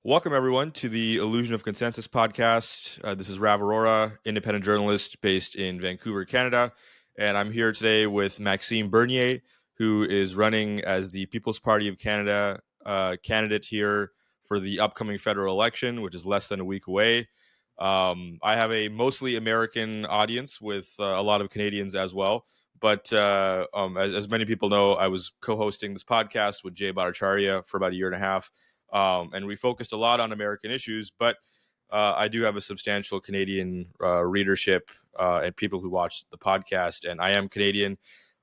Welcome, everyone, to the Illusion of Consensus podcast. This is Rav Aurora, independent journalist based in Vancouver, Canada. And I'm here today with Maxime Bernier, who is running as the People's Party of Canada candidate here for the upcoming federal election, which is less than a week away. I have a mostly American audience with a lot of Canadians as well. But as many people know, I was co-hosting this podcast with Jay Bhattacharya for about a year and a half. And we focused a lot on American issues, but I do have a substantial Canadian readership and people who watch the podcast. And I am Canadian,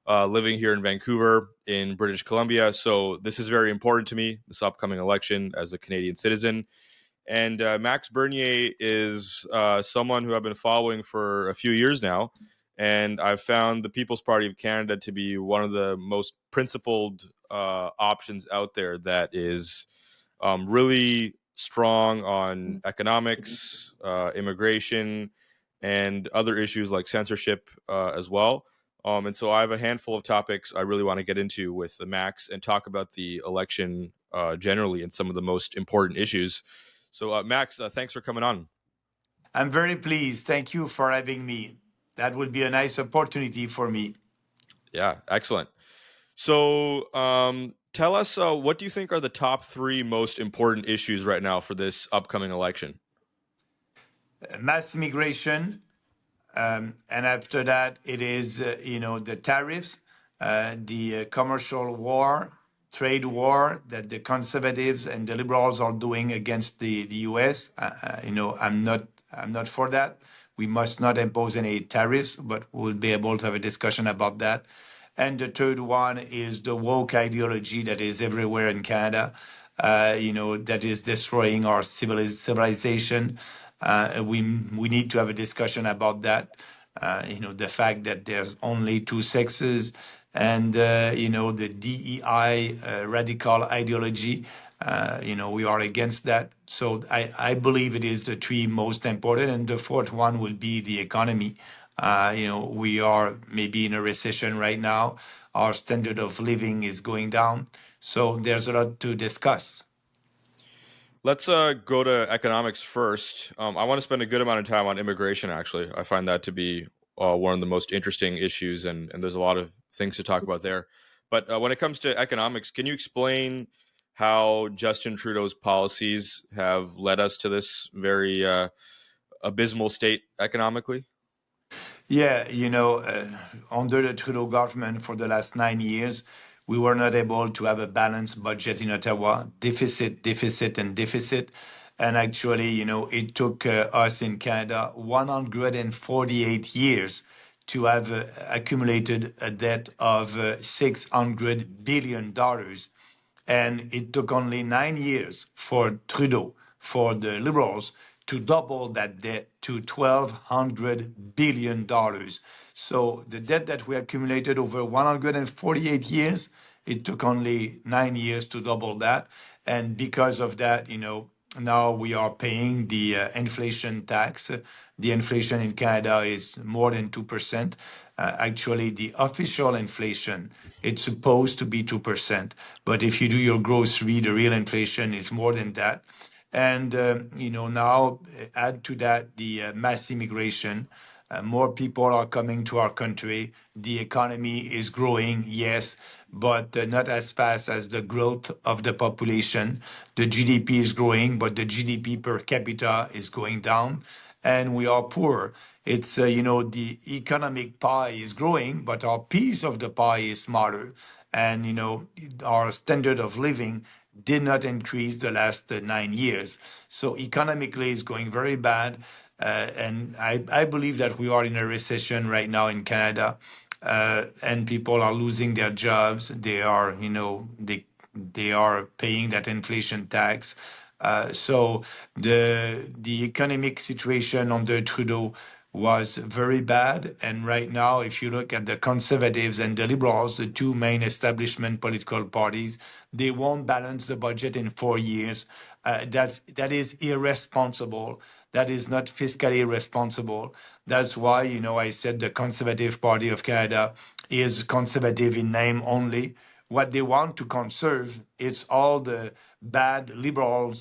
living here in Vancouver in British Columbia. So this is very important to me, this upcoming election as a Canadian citizen. And Max Bernier is someone who I've been following for a few years now. And I've found the People's Party of Canada to be one of the most principled options out there that is really strong on economics, immigration, and other issues like censorship as well. And so I have a handful of topics I really want to get into with the Max and talk about the election generally and some of the most important issues. So, Max, thanks for coming on. I'm very pleased. Thank you for having me. That would be a nice opportunity for me. Yeah, excellent. So, tell us, what do you think are the top three most important issues right now for this upcoming election? Mass immigration, and after that, it is the tariffs, the commercial war, trade war that the conservatives and the liberals are doing against the U.S. I'm not for that. We must not impose any tariffs, but we'll be able to have a discussion about that. And the third one is the woke ideology that is everywhere in Canada, that is destroying our civilization. We need to have a discussion about that. The fact that there's only two sexes and, the DEI radical ideology. We are against that. So I believe it is the three most important. And the fourth one will be the economy. We are maybe in a recession right now. Our standard of living is going down. So there's a lot to discuss. Let's go to economics first. I want to spend a good amount of time on immigration, actually. I find that to be one of the most interesting issues, and there's a lot of things to talk about there. But when it comes to economics, can you explain how Justin Trudeau's policies have led us to this very abysmal state economically? Yeah, under the Trudeau government for the last 9 years, we were not able to have a balanced budget in Ottawa, deficit, deficit, and deficit. And actually, it took us in Canada 148 years to have accumulated a debt of $600 billion. And it took only 9 years for Trudeau, for the Liberals, to double that debt to $1,200 billion. So the debt that we accumulated over 148 years, it took only 9 years to double that. And because of that, now we are paying the inflation tax. The inflation in Canada is more than 2%. Actually, the official inflation, it's supposed to be 2%. But if you do your grocery, the real inflation is more than that. And, now add to that the mass immigration. More people are coming to our country. The economy is growing, yes, but not as fast as the growth of the population. The GDP is growing, but the GDP per capita is going down, and we are poor. It's, the economic pie is growing, but our piece of the pie is smaller. And, our standard of living did not increase the last 9 years. So economically, it's going very bad. And I believe that we are in a recession right now in Canada, and people are losing their jobs. They are, they are paying that inflation tax. So the economic situation under Trudeau was very bad. And right now, if you look at the Conservatives and the Liberals, the two main establishment political parties, they won't balance the budget in 4 years. That is irresponsible. That is not fiscally responsible. That's why, I said the Conservative Party of Canada is conservative in name only. What they want to conserve is all the bad liberal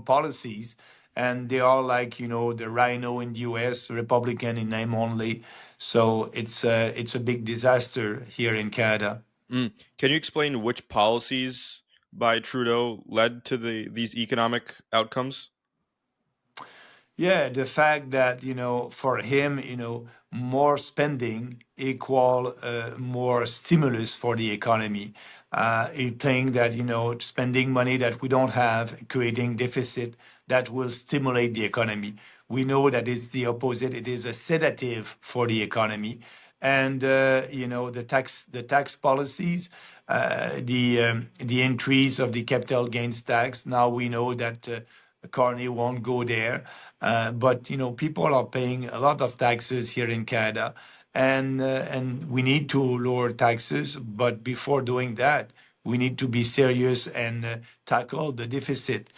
policies, and they are like the rhino in the U.S., Republican in name only. So it's a big disaster here in Canada. Can you explain which policies by Trudeau led to these economic outcomes? Yeah, the fact that for him, more spending equal more stimulus for the economy. He think that spending money that we don't have, creating deficit, that will stimulate the economy. We know that it's the opposite. It is a sedative for the economy, and the tax policies, the increase of the capital gains tax. Now we know that. Carney won't go there. But people are paying a lot of taxes here in Canada, and we need to lower taxes. But before doing that, we need to be serious and tackle the deficit.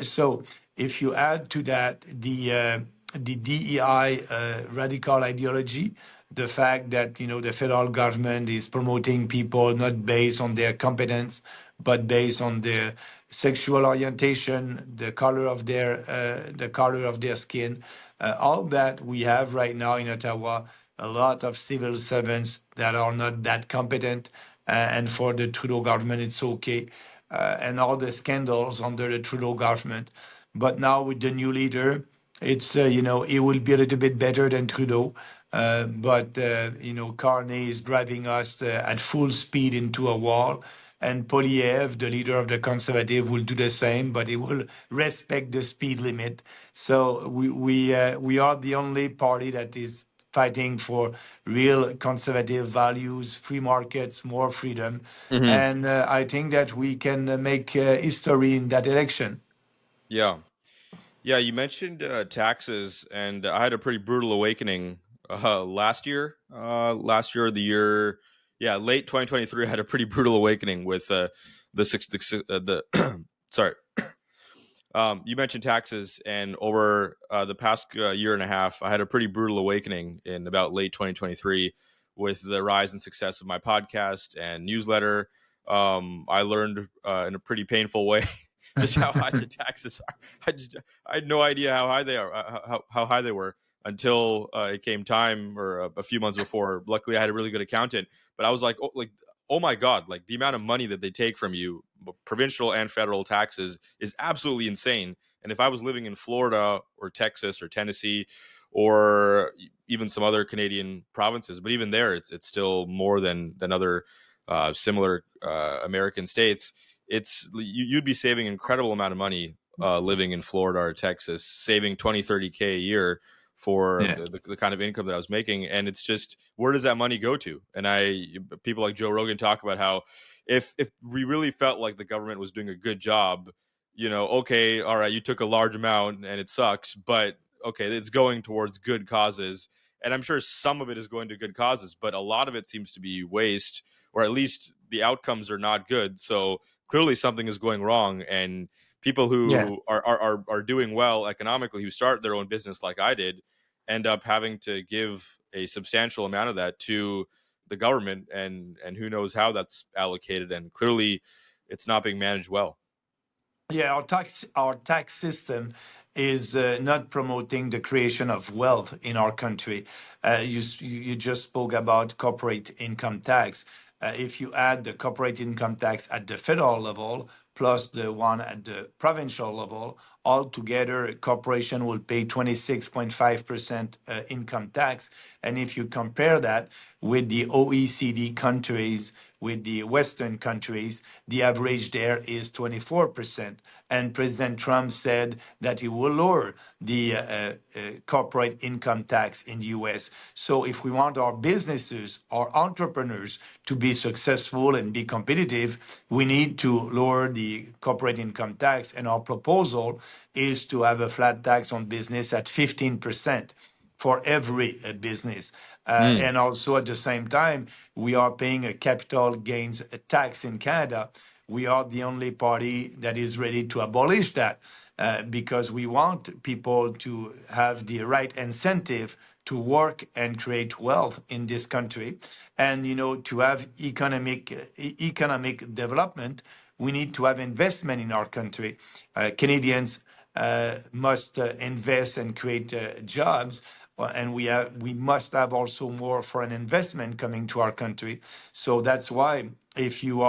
So if you add to that the DEI radical ideology, the fact that the federal government is promoting people not based on their competence, but based on their sexual orientation, the color of their skin, all that we have right now in Ottawa, a lot of civil servants that are not that competent, and for the Trudeau government, it's okay, and all the scandals under the Trudeau government. But now with the new leader, it's it will be a little bit better than Trudeau, but Carney is driving us at full speed into a wall, and Poliev, the leader of the Conservative, will do the same, but he will respect the speed limit. So we are the only party that is fighting for real conservative values, free markets, more freedom, Hmm. and I think that we can make history in that election. Yeah. Yeah, you mentioned taxes, and I had a pretty brutal awakening last year. The year, yeah, late 2023. I had a pretty brutal awakening with the sorry. You mentioned taxes, and over the past year and a half, I had a pretty brutal awakening in about late 2023 with the rise and success of my podcast and newsletter. I learned in a pretty painful way just how high the taxes are. I had no idea how high they are, how high they were until it came time, or a few months before. Luckily, I had a really good accountant, but I was oh my god, like the amount of money that they take from you, provincial and federal taxes, is absolutely insane. And if I was living in Florida or Texas or Tennessee or even some other Canadian provinces, but even there, it's still more than other similar American states. You'd be saving an incredible amount of money living in Florida or Texas, saving 20-30K a year for Yeah. the kind of income that I was making. And it's just, where does that money go to? And people like Joe Rogan talk about how if we really felt like the government was doing a good job, okay, all right, you took a large amount and it sucks, but okay, it's going towards good causes. And I'm sure some of it is going to good causes, but a lot of it seems to be waste, or at least the outcomes are not good. So clearly something is going wrong. And people Yeah. who are doing well economically, who start their own business like I did, end up having to give a substantial amount of that to the government, and who knows how that's allocated, and clearly it's not being managed well. Yeah, our tax system is not promoting the creation of wealth in our country. You just spoke about corporate income tax. If you add the corporate income tax at the federal level plus the one at the provincial level, altogether, corporation will pay 26.5% income tax. And if you compare that with the OECD countries, with the Western countries, the average there is 24%. And President Trump said that he will lower the corporate income tax in the US. So if we want our businesses, our entrepreneurs to be successful and be competitive, we need to lower the corporate income tax. And our proposal is to have a flat tax on business at 15% for every business. Mm. And also at the same time, we are paying a capital gains tax in Canada. We are the only party that is ready to abolish that, because we want people to have the right incentive to work and create wealth in this country, and to have economic development. we need to have investment in our country. Canadians must invest and create jobs, and we must have also more foreign investment coming to our country. So that's why if you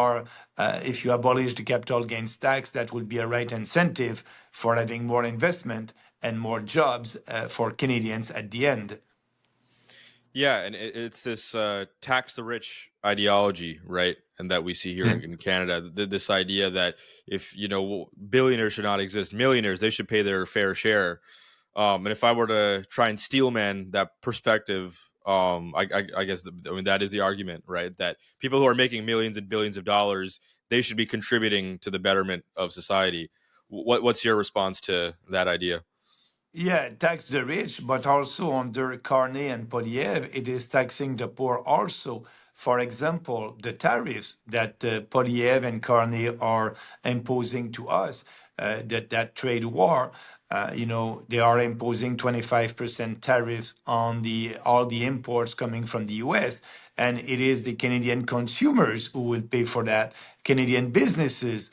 abolish the capital gains tax, that would be a right incentive for having more investment and more jobs for Canadians at the end. Yeah, and it's this tax the rich ideology, right? And that we see here Yeah. in Canada, this idea that if billionaires should not exist, millionaires they should pay their fair share. And if I were to try and steelman that perspective, I guess that is the argument, right? That people who are making millions and billions of dollars, they should be contributing to the betterment of society. What's your response to that idea? Yeah, tax the rich, but also under Carney and Polyev, it is taxing the poor also. For example, the tariffs that Polyev and Carney are imposing to us, that trade war, they are imposing 25% tariffs on all the imports coming from the US. And it is the Canadian consumers who will pay for that, Canadian businesses.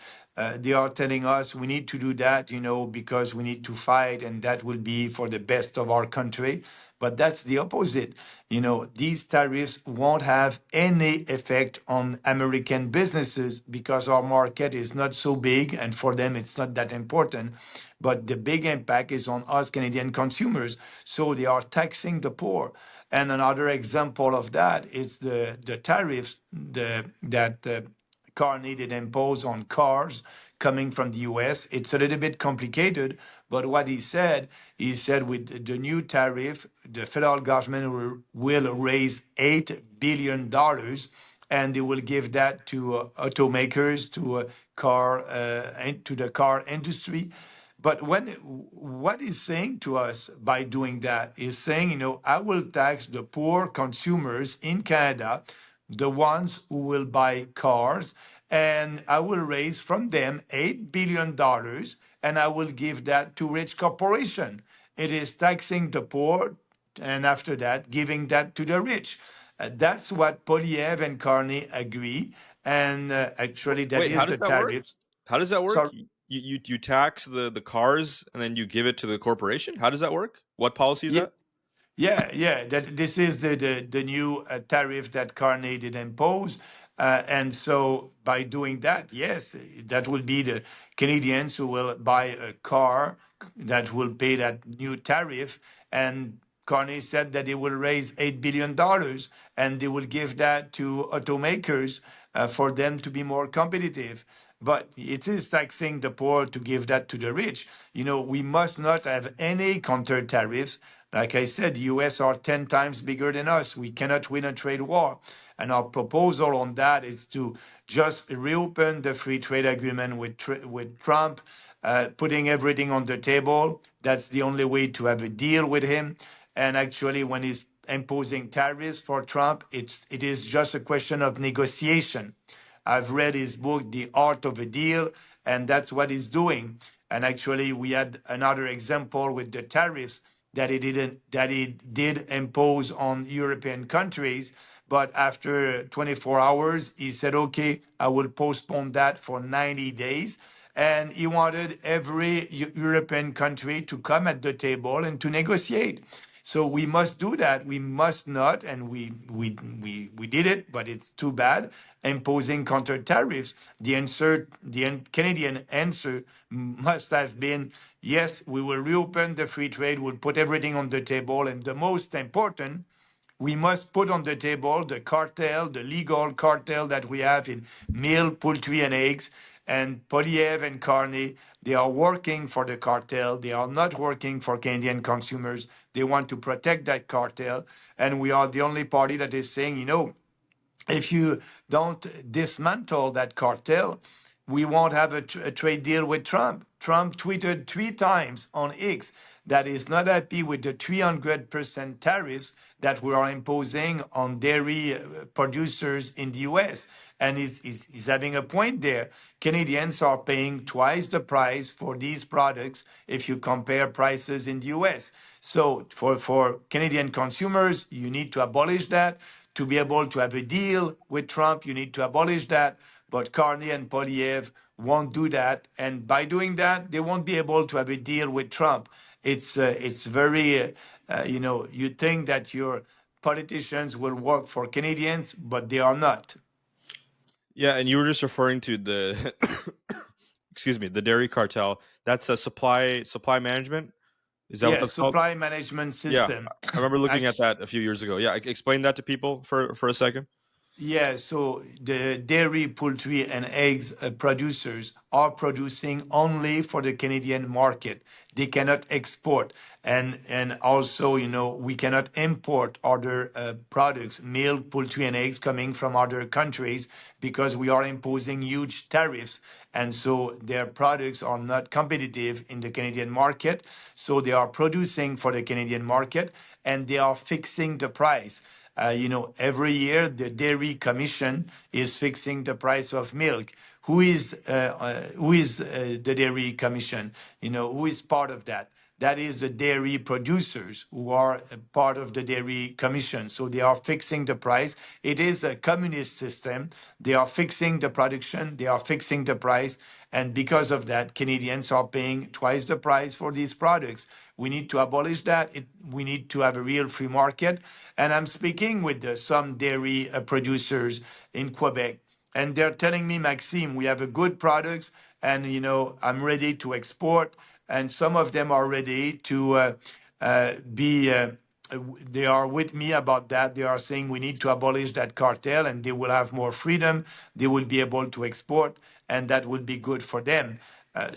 They are telling us we need to do that, because we need to fight, and that will be for the best of our country. But that's the opposite. These tariffs won't have any effect on American businesses because our market is not so big, and for them it's not that important. But the big impact is on us Canadian consumers. So they are taxing the poor. And another example of that is the tariffs that Carney did impose on cars coming from the US. It's a little bit complicated, but what he said with the new tariff, the federal government will raise $8 billion, and they will give that to automakers, to the car industry. But what he's saying to us by doing that is saying, I will tax the poor consumers in Canada, the ones who will buy cars, and I will raise from them $8 billion, and I will give that to rich corporation. It is taxing the poor, and after that, giving that to the rich. That's what Polyev and Carney agree, and actually, that Wait, how is does the that work? tariffs. How does that work? So You tax the cars and then you give it to the corporation? How does that work? What policy is yeah, that? yeah. That this is the new tariff that Carney did impose, and so by doing that, yes, that will be the Canadians who will buy a car that will pay that new tariff. And Carney said that they will raise $8 billion, and they will give that to automakers for them to be more competitive. But it is taxing the poor to give that to the rich. We must not have any counter tariffs. Like I said, the US are 10 times bigger than us. We cannot win a trade war. And our proposal on that is to just reopen the free trade agreement with Trump, putting everything on the table. That's the only way to have a deal with him. And actually, when he's imposing tariffs for Trump, it is just a question of negotiation. I've read his book, The Art of a Deal, and that's what he's doing. And actually, we had another example with the tariffs that he did impose on European countries. But after 24 hours, he said, okay, I will postpone that for 90 days. And he wanted every European country to come at the table and to negotiate. So we must do that. We must not, and we did it, but it's too bad, imposing counter tariffs. The Canadian answer must have been, yes, we will reopen the free trade, we'll put everything on the table, and the most important, we must put on the table the cartel, the legal cartel that we have in milk, poultry, and eggs. And Polyev and Carney, they are working for the cartel. They are not working for Canadian consumers. They want to protect that cartel. And we are the only party that is saying, if you don't dismantle that cartel, we won't have a trade deal with Trump. Trump tweeted 3 times on X that he's not happy with the 300% tariffs that we are imposing on dairy producers in the US. And he's having a point there. Canadians are paying twice the price for these products if you compare prices in the US. So for Canadian consumers, you need to abolish that. To be able to have a deal with Trump, you need to abolish that. But Carney and Polyev won't do that, and by doing that, they won't be able to have a deal with Trump. It's very, you think that your politicians will work for Canadians, but they are not. Yeah, and you were just referring to the excuse me, the dairy cartel. That's a supply management. Is that what Yeah, that's called? supply management Yeah, system. I remember looking at Act- that a few years ago. Yeah, explain that to people for a second. Yeah, so the dairy, poultry, and eggs producers are producing only for the Canadian market. They cannot export, and also, we cannot import other products, milk, poultry, and eggs coming from other countries because we are imposing huge tariffs, and so their products are not competitive in the Canadian market. So they are producing for the Canadian market, and they are fixing the price. Every year the Dairy Commission is fixing the price of milk. Who is the Dairy Commission? Who is part of that? That is the dairy producers who are a part of the Dairy Commission. So they are fixing the price. It is a communist system. They are fixing the production. They are fixing the price. And because of that, Canadians are paying twice the price for these products. We need to abolish that. We need to have a real free market. And I'm speaking with some dairy producers in Quebec, and they're telling me, Maxime, we have a good products, and I'm ready to export. And some of them are ready to be. They are with me about that. They are saying we need to abolish that cartel, and they will have more freedom. They will be able to export, and that will be good for them. But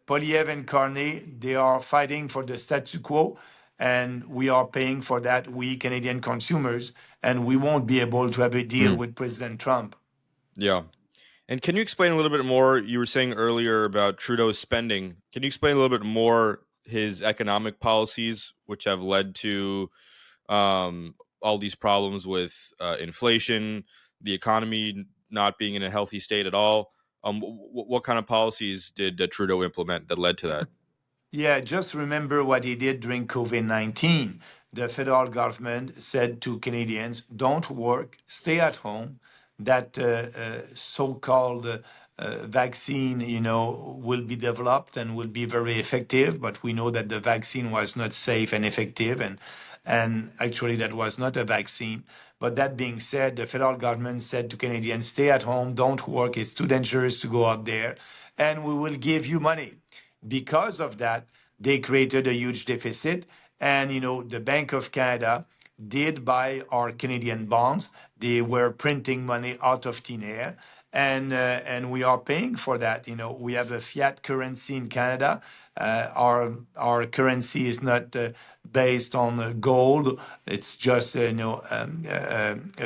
Polyev and Carney, they are fighting for the statu quo, and we are paying for that, we Canadian consumers, and we won't be able to have a deal Mm, with President Trump. yeah. And can you explain a little bit more? You were saying earlier about Trudeau's spending. Can you explain a little bit more his economic policies, which have led to all these problems with inflation, the economy not being in a healthy state at all? What kind of policies did Trudeau implement that led to that? Yeah, just remember what he did during COVID-19. The federal government said to Canadians, don't work, stay at home. That so-called vaccine, will be developed and will be very effective. But we know that the vaccine was not safe and effective, and actually that was not a vaccine. But that being said, the federal government said to Canadians, stay at home, don't work. It's too dangerous to go out there, and we will give you money. Because of that, they created a huge deficit. And, the Bank of Canada did buy our Canadian bonds. They were printing money out of thin air. And we are paying for that. We have a fiat currency in Canada. Our currency is not based on gold. It's just a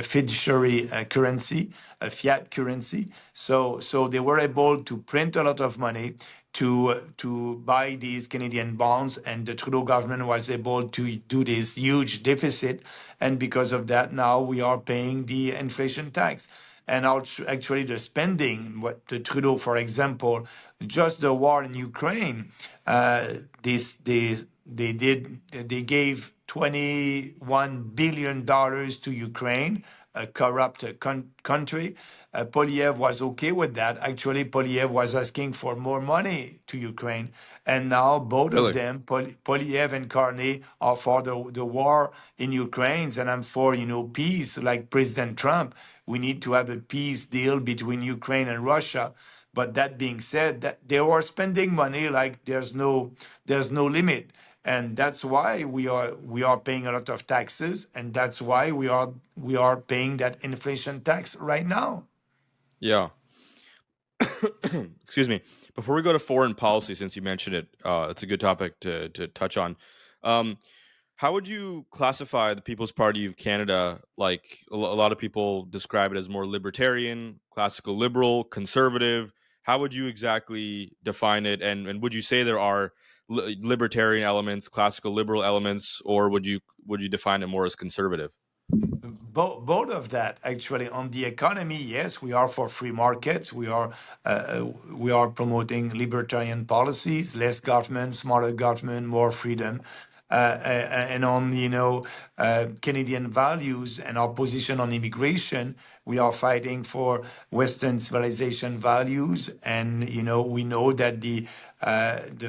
fiduciary currency, a fiat currency. So they were able to print a lot of money to buy these Canadian bonds, and the Trudeau government was able to do this huge deficit, and because of that, now we are paying the inflation tax. And actually, the spending, what the Trudeau, for example, just the war in Ukraine, they gave $21 billion to Ukraine, a corrupt country. Polyev was okay with that. Actually, Polyev was asking for more money to Ukraine. And now both of Really? them, Polyev and Carney, are for the war in Ukraine. And I'm for, peace, like President Trump. We need to have a peace deal between Ukraine and Russia. But that being said, that they were spending money like there's no limit, and that's why we are paying a lot of taxes, and that's why we are paying that inflation tax right now. Yeah. Excuse me. Before we go to foreign policy, since you mentioned it, it's a good topic to touch on. Um, how would you classify the People's Party of Canada? Like a lot of people describe it as more libertarian, classical liberal, conservative. How would you exactly define it? And would you say there are libertarian elements, classical liberal elements, or would you define it more as conservative? Both of that, actually. On the economy, yes, we are for free markets. We are promoting libertarian policies, less government, smaller government, more freedom. and on Canadian values and our position on immigration. We are fighting for Western civilization values, and we know that the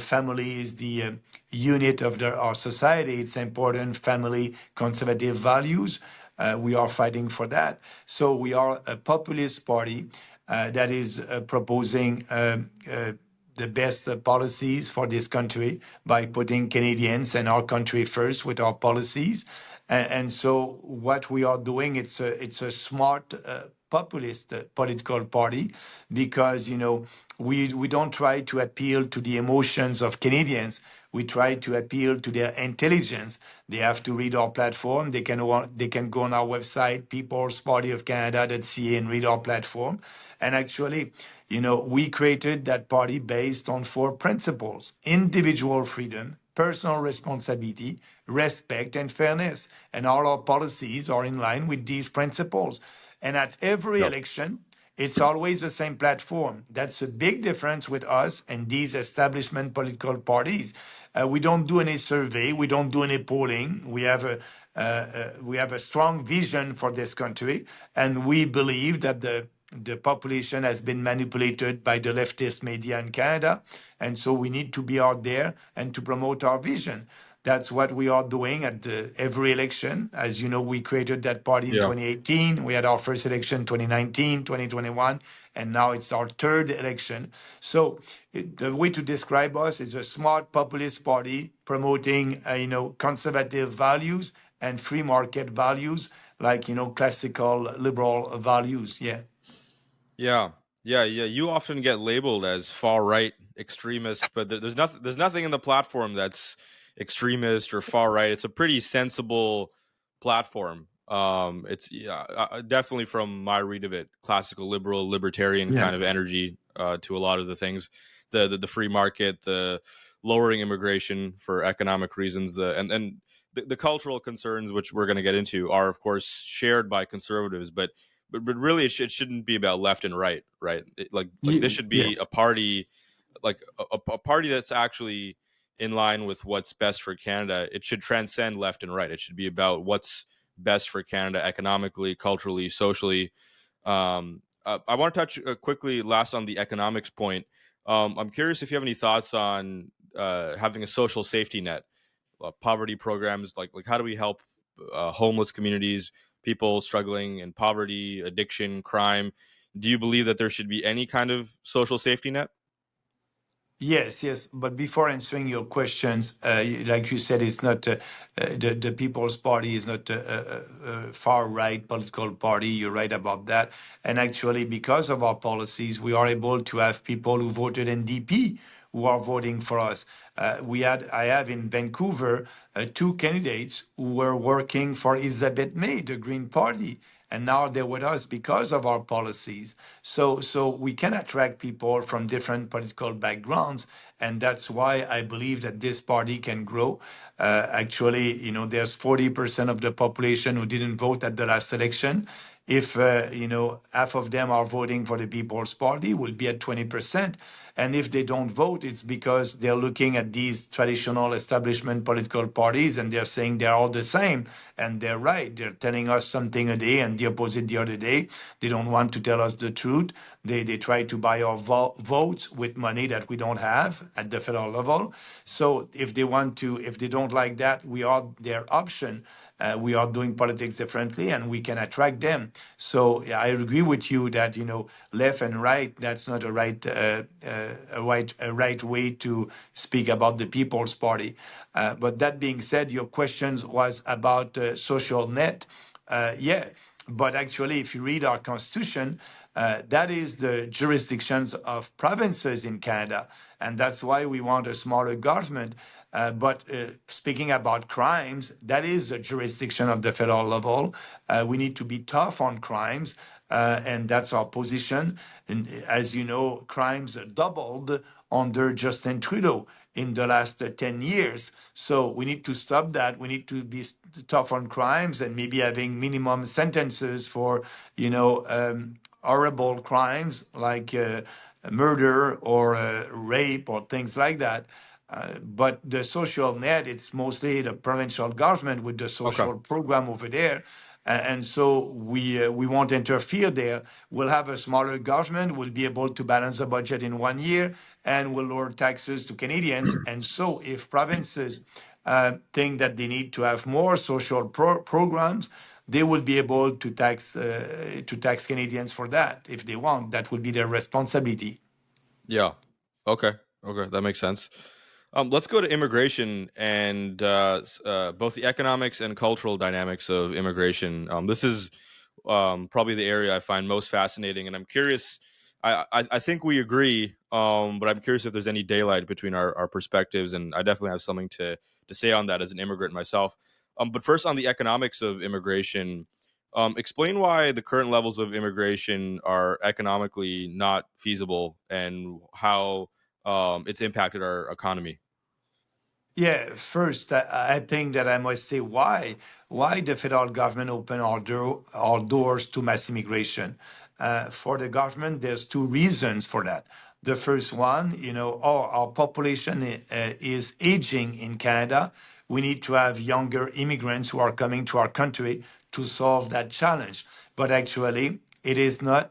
family is the unit of our society. It's important family conservative values. We are fighting for that. So we are a populist party that is proposing the best policies for this country by putting Canadians and our country first with our policies. And so what we are doing, it's a smart populist political party, because we don't try to appeal to the emotions of Canadians. We try to appeal to their intelligence. They have to read our platform. They can go on our website, peoplespartyofcanada.ca, and read our platform. And actually, we created that party based on 4 principles: individual freedom, personal responsibility, respect, and fairness. And all our policies are in line with these principles. And at every Yep. election, it's always the same platform. That's a big difference with us and these establishment political parties. We don't do any survey. We don't do any polling. We have a strong vision for this country, and we believe that the population has been manipulated by the leftist media in Canada, and so we need to be out there and to promote our vision. That's what we are doing at every election. As you know, we created that party in Yeah. 2018. We had our first election 2019, 2021, and now it's our third election. So the way to describe us is a smart populist party promoting, conservative values and free market values, like, classical liberal values. Yeah. Yeah, yeah. You often get labeled as far right extremist, but there's nothing. There's nothing in the platform that's extremist or far right. It's a pretty sensible platform. It's definitely, from my read of it, classical liberal libertarian Yeah. kind of energy to a lot of the things, the free market, the lowering immigration for economic reasons, and the cultural concerns, which we're going to get into, are of course shared by conservatives, but really it shouldn't be about left and right, right? Like this should Yeah. be a party, like a party that's actually in line with what's best for Canada. It should transcend left and right. It should be about what's best for Canada economically, culturally, socially. I want to touch quickly last on the economics point. I'm curious if you have any thoughts on having a social safety net, poverty programs, like how do we help homeless communities, people struggling in poverty, addiction, crime? Do you believe that there should be any kind of social safety net? Yes, yes. But before answering your questions, like you said, it's not the People's Party is not a far right political party. You're right about that. And actually, because of our policies, we are able to have people who voted NDP who are voting for us. I have in Vancouver 2 candidates who were working for Elizabeth May, the Green Party, and now they're with us because of our policies. So we can attract people from different political backgrounds, and that's why I believe that this party can grow. Actually, there's 40% of the population who didn't vote at the last election. If half of them are voting for the People's Party, we'll be at 20%. And if they don't vote, it's because they're looking at these traditional establishment political parties and they're saying they're all the same. And they're right. They're telling us something a day and the opposite the other day. They don't want to tell us the truth. They try to buy our votes with money that we don't have at the federal level. So if they don't like that, we are their option. We are doing politics differently, and we can attract them. So yeah, I agree with you that left and right. That's not a right way to speak about the People's Party. But that being said, your questions was about social net. Yeah, but actually, if you read our constitution, that is the jurisdictions of provinces in Canada, and that's why we want a smaller government. But speaking about crimes, that is the jurisdiction of the federal level. We need to be tough on crimes, and that's our position. And as you know, crimes doubled under Justin Trudeau in the last 10 years. So we need to stop that. We need to be tough on crimes and maybe having minimum sentences for, horrible crimes like murder or rape or things like that. But the social net, it's mostly the provincial government with the Okay. social program over there. And so we won't interfere there. We'll have a smaller government. We'll be able to balance the budget in 1 year, and we'll lower taxes to Canadians. And so if provinces think that they need to have more social programs, they will be able to tax Canadians for that if they want. That will be their responsibility. Yeah. Okay. Okay, that makes sense. Let's go to immigration and both the economics and cultural dynamics of immigration. This is probably the area I find most fascinating, and I'm curious. I think we agree, but I'm curious if there's any daylight between our perspectives, and I definitely have something to say on that as an immigrant myself. But first, on the economics of immigration, explain why the current levels of immigration are economically not feasible and how it's impacted our economy. Yeah, first, I think that I must say why the federal government open our doors to mass immigration. For the government, there's two reasons for that. The first one, our population is aging in Canada. We need to have younger immigrants who are coming to our country to solve that challenge. But actually, it is not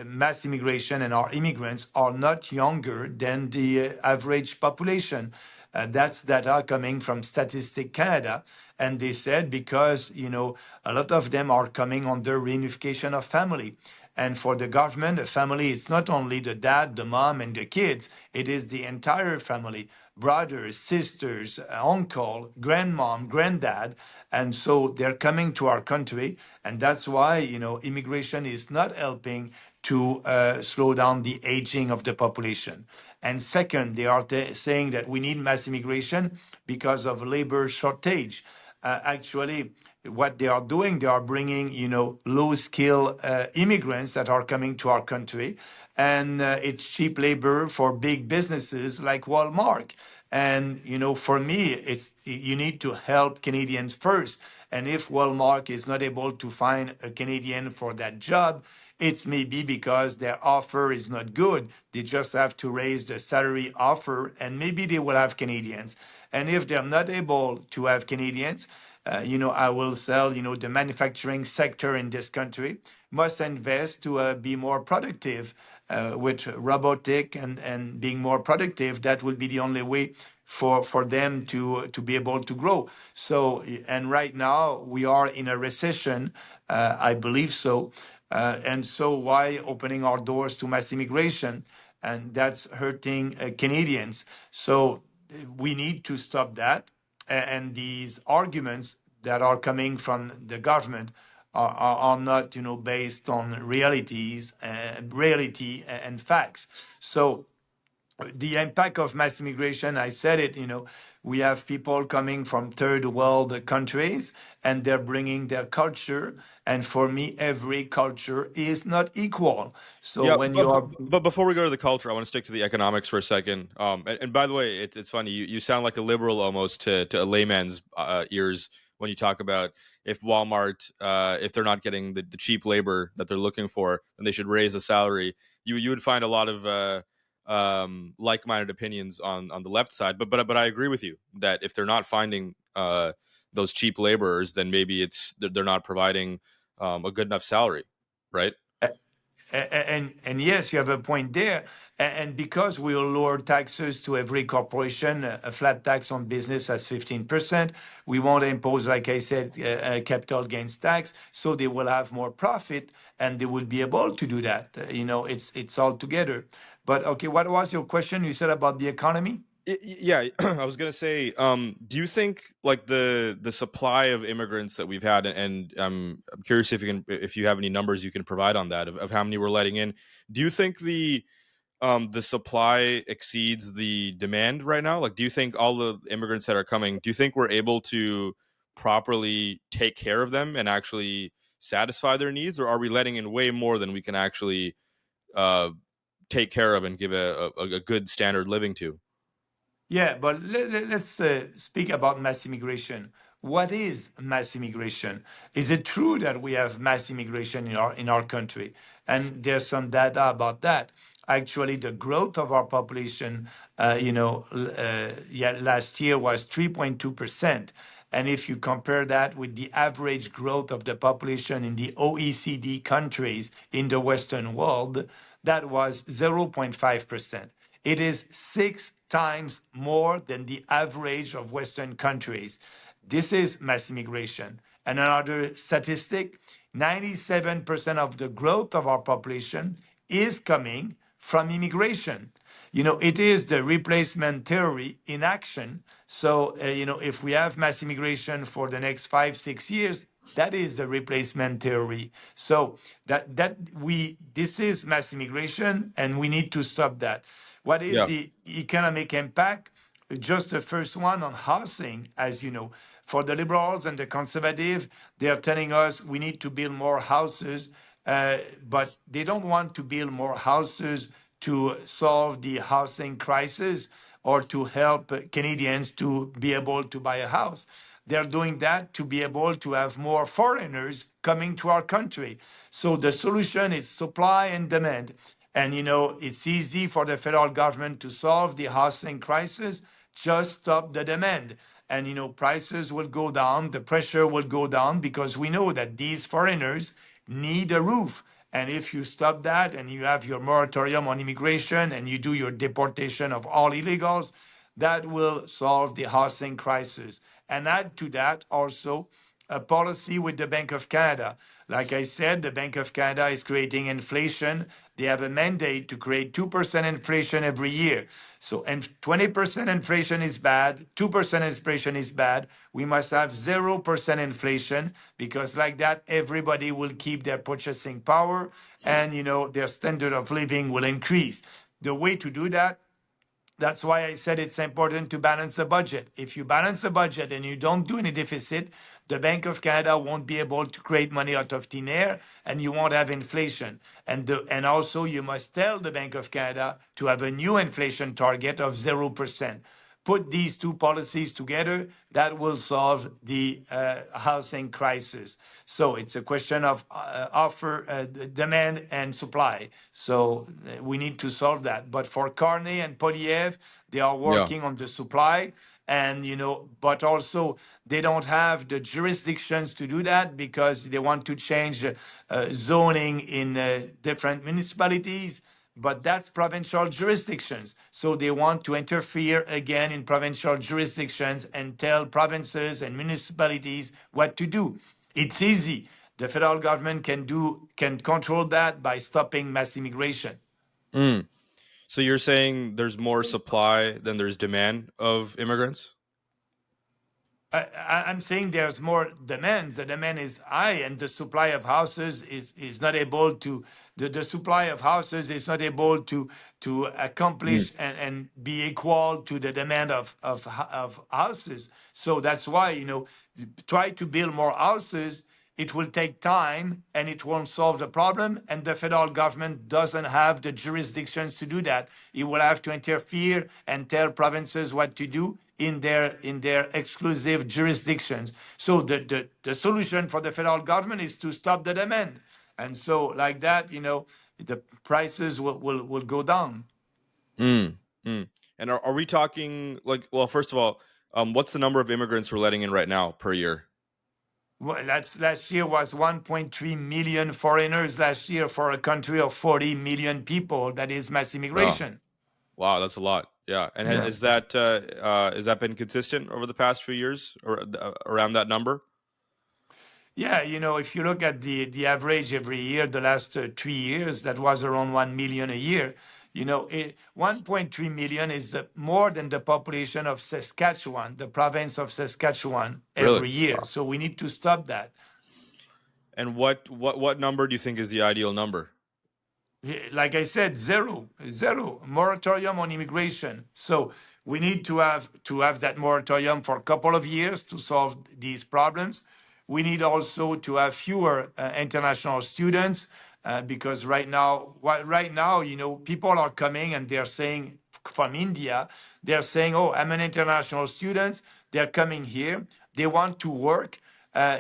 mass immigration, and our immigrants are not younger than the average population. That's data coming from Statistic Canada, and they said because a lot of them are coming under reunification of family. And for the government, a family, it's not only the dad, the mom, and the kids, it is the entire family, brothers, sisters, uncle, grandmom, granddad. And so they're coming to our country. And that's why, immigration is not helping to slow down the aging of the population. And second, they are saying that we need mass immigration because of labor shortage. Actually, what they are doing, they are bringing, low skill immigrants that are coming to our country, and it's cheap labor for big businesses like Walmart. And for me, it's you need to help Canadians first. And if Walmart is not able to find a Canadian for that job, it's maybe because their offer is not good. They just have to raise the salary offer, and maybe they will have Canadians. And if they're not able to have Canadians, I will sell, the manufacturing sector in this country must invest to be more productive with robotic and being more productive. That will be the only way for them to be able to grow. So, and right now we are in a recession, I believe so. And so why opening our doors to mass immigration? And that's hurting Canadians. So we need to stop that. And these arguments that are coming from the government are not, based on reality and facts. So the impact of mass immigration, I said it, we have people coming from third world countries and they're bringing their culture. And for me, every culture is not equal. So Yeah, when you are, but before we go to the culture, I want to stick to the economics for a second. And by the way, it's funny. You sound like a liberal almost to a layman's ears when you talk about if Walmart, if they're not getting the cheap labor that they're looking for, then they should raise the salary. You would find a lot of like-minded opinions on the left side. But I agree with you that if they're not finding those cheap laborers, then maybe they're not providing a good enough salary, right? and yes, you have a point there. And because we'll lower taxes to every corporation, a flat tax on business at 15%, we won't impose, like I said, a capital gains tax. So they will have more profit, and they will be able to do that. It's all together. But okay, what was your question? You said about the economy? Yeah, I was gonna say, do you think like the supply of immigrants that we've had, and I'm curious if you have any numbers you can provide on that of how many we're letting in. Do you think the supply exceeds the demand right now? Like, do you think all the immigrants that are coming, do you think we're able to properly take care of them and actually satisfy their needs, or are we letting in way more than we can actually uh, take care of and give a good standard living to? Yeah, but let's speak about mass immigration. what is mass immigration? Is it true that we have mass immigration in our country? And there's some data about that. Actually, the growth of our population, last year was 3.2%. And if you compare that with the average growth of the population in the OECD countries in the Western world, that was 0.5%. It is 6 times more than the average of Western countries. This is mass immigration. And another statistic, 97% of the growth of our population is coming from immigration. It is the replacement theory in action. So, if we have mass immigration for the next 5, 6 years, that is the replacement theory. So this is mass immigration, and we need to stop that. What is Yeah. the economic impact? Just the first one on housing, as you know. For the liberals and the conservative, they are telling us we need to build more houses, but they don't want to build more houses to solve the housing crisis or to help Canadians to be able to buy a house. They're doing that to be able to have more foreigners coming to our country. So the solution is supply and demand. And it's easy for the federal government to solve the housing crisis, just stop the demand. And prices will go down, the pressure will go down because we know that these foreigners need a roof. And if you stop that and you have your moratorium on immigration and you do your deportation of all illegals, that will solve the housing crisis. And add to that also a policy with the Bank of Canada. Like I said, the Bank of Canada is creating inflation. They have a mandate to create 2% inflation every year. So, and 20% inflation is bad, 2% inflation is bad. We must have 0% inflation because, like that, everybody will keep their purchasing power and, their standard of living will increase. The way to do that, that's why I said it's important to balance the budget. If you balance the budget and you don't do any deficit, the Bank of Canada won't be able to create money out of thin air and you won't have inflation. And also you must tell the Bank of Canada to have a new inflation target of 0%. Put these two policies together, that will solve the housing crisis. So it's a question of demand and supply. So we need to solve that. But for Carney and Poliev, they are Yeah. working on the supply. And, but also they don't have the jurisdictions to do that because they want to change zoning in different municipalities, but that's provincial jurisdictions. So they want to interfere again in provincial jurisdictions and tell provinces and municipalities what to do. It's easy. The federal government can control that by stopping mass immigration. Mm. So you're saying there's more supply than there's demand of immigrants? I'm saying there's more demand. The demand is high, and the supply of houses is not able to. The supply of houses is not able to Mm. accomplish and be equal to the demand of houses. So that's why try to build more houses. It will take time and it won't solve the problem. And the federal government doesn't have the jurisdictions to do that. It will have to interfere and tell provinces what to do in their exclusive jurisdictions. So the solution for the federal government is to stop the demand. And so like that, the prices will go down. Mm. Mm. And are we talking like, well, first of all, what's the number of immigrants we're letting in right now per year? Well, last year was 1.3 million foreigners last year for a country of 40 million people. That is mass Oh, immigration. wow, that's a lot. Yeah. And Yeah. is that been consistent over the past few years or around that number? Yeah, if you look at the average every year, the last 3 years, that was around 1 million a year. 1.3 million is more than the population of Saskatchewan, the province of Saskatchewan, Really? every year. Wow. So we need to stop that. And what number do you think is the ideal number? Like I said, zero moratorium on immigration. So we need to have that moratorium for a couple of years to solve these problems. We need also to have fewer international students because right now, people are coming and they're saying from India, they're saying, "Oh, I'm an international student." They're coming here. They want to work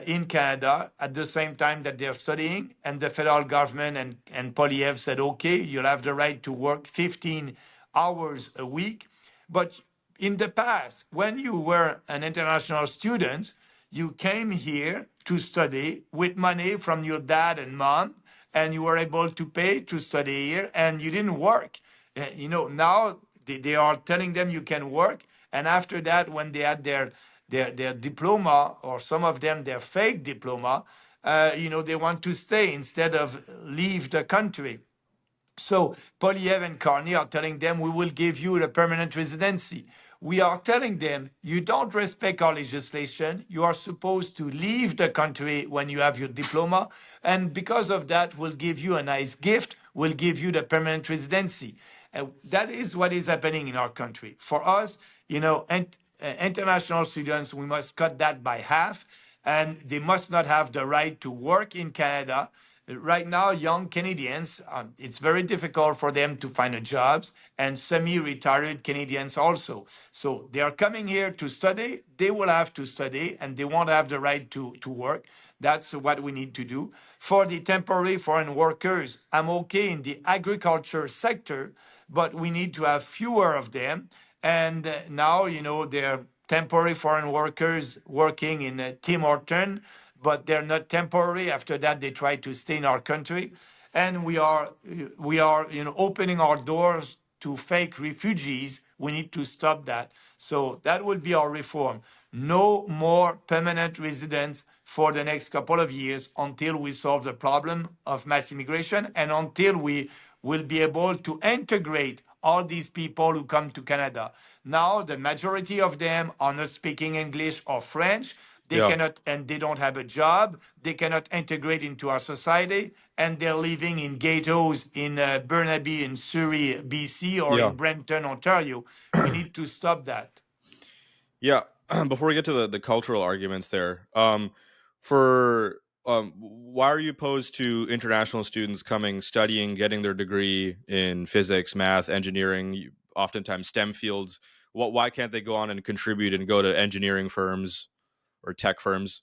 in Canada at the same time that they're studying. And the federal government and Polyev said, okay, you'll have the right to work 15 hours a week. But in the past, when you were an international student, you came here to study with money from your dad and mom, and you were able to pay to study here, and you didn't work. Now they are telling them you can work, and after that, when they had their diploma, or some of them their fake diploma, they want to stay instead of leave the country. So Polyev and Carney are telling them, we will give you the permanent residency. We are telling them, you don't respect our legislation. You are supposed to leave the country when you have your diploma. And because of that, we'll give you a nice gift. We'll give you the permanent residency. And that is what is happening in our country. For us, international students, we must cut that by half, and they must not have the right to work in Canada. Right now, young Canadians, it's very difficult for them to find a jobs, and semi-retired Canadians also. So they are coming here to study. They will have to study, and they won't have the right to work. That's what we need to do. For the temporary foreign workers, I'm okay in the agriculture sector, but we need to have fewer of them. And now, they're temporary foreign workers working in Tim Horton, but they're not temporary. After that, they try to stay in our country. And we are opening our doors to fake refugees. We need to stop that. So that will be our reform. No more permanent residents for the next couple of years until we solve the problem of mass immigration, and until we will be able to integrate all these people who come to Canada. Now, the majority of them are not speaking English or French. They Yeah. cannot, and they don't have a job. They cannot integrate into our society, and they're living in ghettos in Burnaby, in Surrey, BC, or Yeah. in Brampton, Ontario. We need to stop that. Yeah. Before we get to the cultural arguments there, for why are you opposed to international students coming, studying, getting their degree in physics, math, engineering, oftentimes STEM fields? Why can't they go on and contribute and go to engineering firms or tech firms?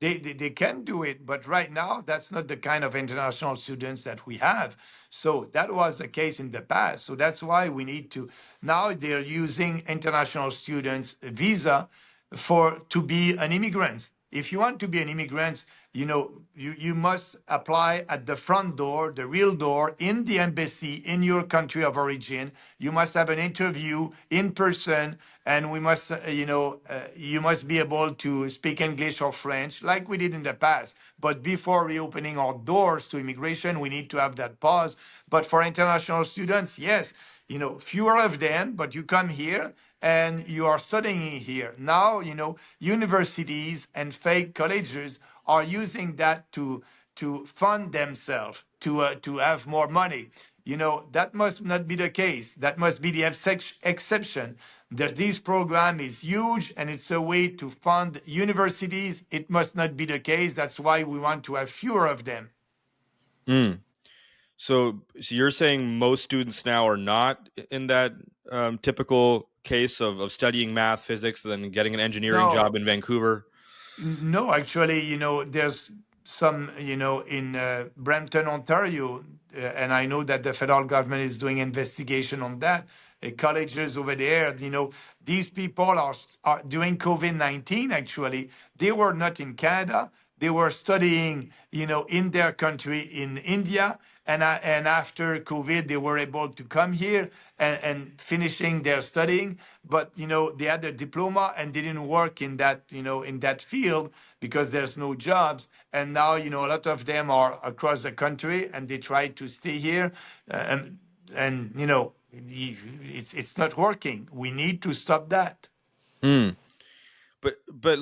They can do it, but right now, that's not the kind of international students that we have. So that was the case in the past. So that's why we need to, now they're using international students' visa to be an immigrant. If you want to be an immigrant, you must apply at the front door, the real door, in the embassy in your country of origin. You must have an interview in person, and you must be able to speak English or French like we did in the past. But before reopening our doors to immigration, we need to have that pause. But for international students, yes, fewer of them, but you come here and you are studying here. Now, universities and fake colleges are using that to fund themselves, to have more money. That must not be the case. That must be the exception. That this program is huge and it's a way to fund universities. It must not be the case. That's why we want to have fewer of them. Mm. So you're saying most students now are not in that typical case of studying math, physics, and then getting an engineering job No, in Vancouver? No, actually, there's some, in Brampton, Ontario, and I know that the federal government is doing investigation on that. Colleges over there, these people are during COVID-19, actually, they were not in Canada. They were studying, in their country in India, and after COVID, they were able to come here and finishing their studying. But they had their diploma and they didn't work in that in that field because there's no jobs. And now a lot of them are across the country and they try to stay here, and it's not working. We need to stop that. Mm. But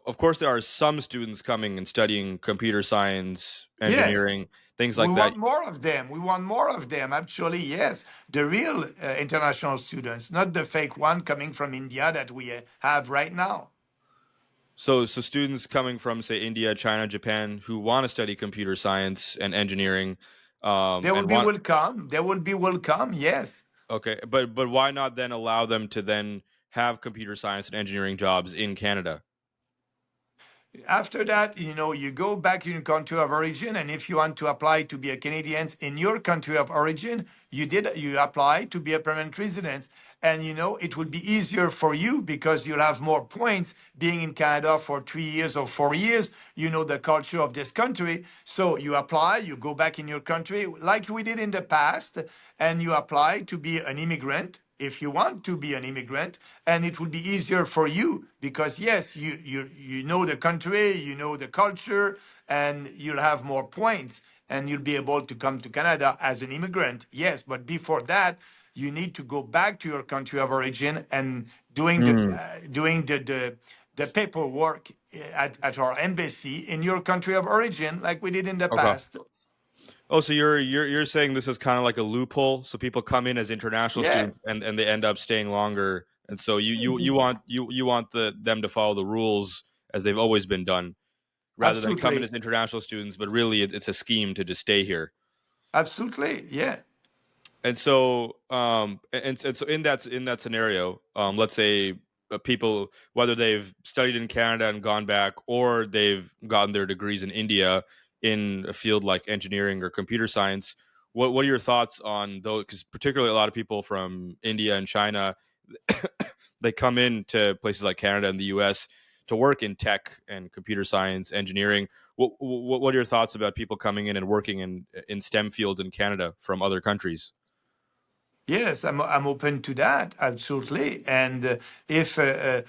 of course, there are some students coming and studying computer science, Yes. engineering, things We like that. want more of them. We want more of them. Actually, yes, the real international students, not the fake one coming from India that we have right now. So students coming from, say, India, China, Japan, who want to study computer science and engineering, They will and be want welcome. They will be welcome. Yes. okay, but why not then allow them to then have computer science and engineering jobs in Canada? After that, you go back in your country of origin, and if you want to apply to be a Canadian in your country of origin, you apply to be a permanent resident, and it will be easier for you because you'll have more points being in Canada for 3 years or 4 years. You know the culture of this country, so you apply, you go back in your country like we did in the past, and you apply to be an immigrant if you want to be an immigrant, and it will be easier for you because yes, you know the country, you know the culture, and you'll have more points, and you'll be able to come to Canada as an immigrant. Yes, but before that, you need to go back to your country of origin and doing the paperwork at our embassy in your country of origin, like we did in the Okay. past. Oh, so you're saying this is kind of like a loophole, so people come in as international students Yes, and they end up staying longer, and so you want them to follow the rules as they've always been done, rather than come in absolutely, as international students, but really it's a scheme to just stay here. absolutely, yeah. And so and so in that scenario, let's say people, whether they've studied in Canada and gone back, or they've gotten their degrees in India in a field like engineering or computer science, what are your thoughts on those? Because particularly a lot of people from India and China, they come into places like Canada and the US to work in tech and computer science engineering. What are your thoughts about people coming in and working in STEM fields in Canada from other countries? Yes, I'm open to that, absolutely. And if a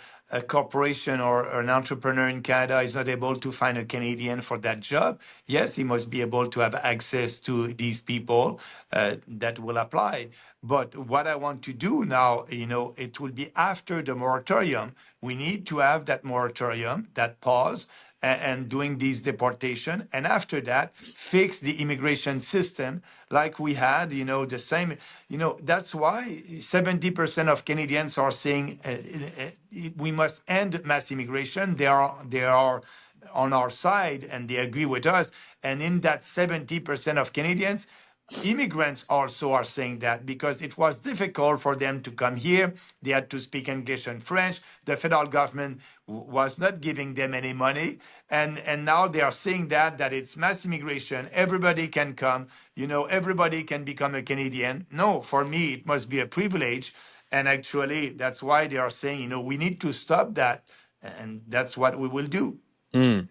corporation or an entrepreneur in Canada is not able to find a Canadian for that job, yes, he must be able to have access to these people that will apply. But what I want to do now, it will be after the moratorium. We need to have that moratorium, that pause, and doing these deportation, and after that fix the immigration system like we had, the same. That's why 70% of Canadians are saying we must end mass immigration. They are on our side and they agree with us, and in that 70% of Canadians, immigrants also are saying that because it was difficult for them to come here. They had to speak English and French. The federal government was not giving them any money. And now they are saying that it's mass immigration. Everybody can come, everybody can become a Canadian. No, for me, it must be a privilege. And actually, that's why they are saying, we need to stop that. And that's what we will do. Mm.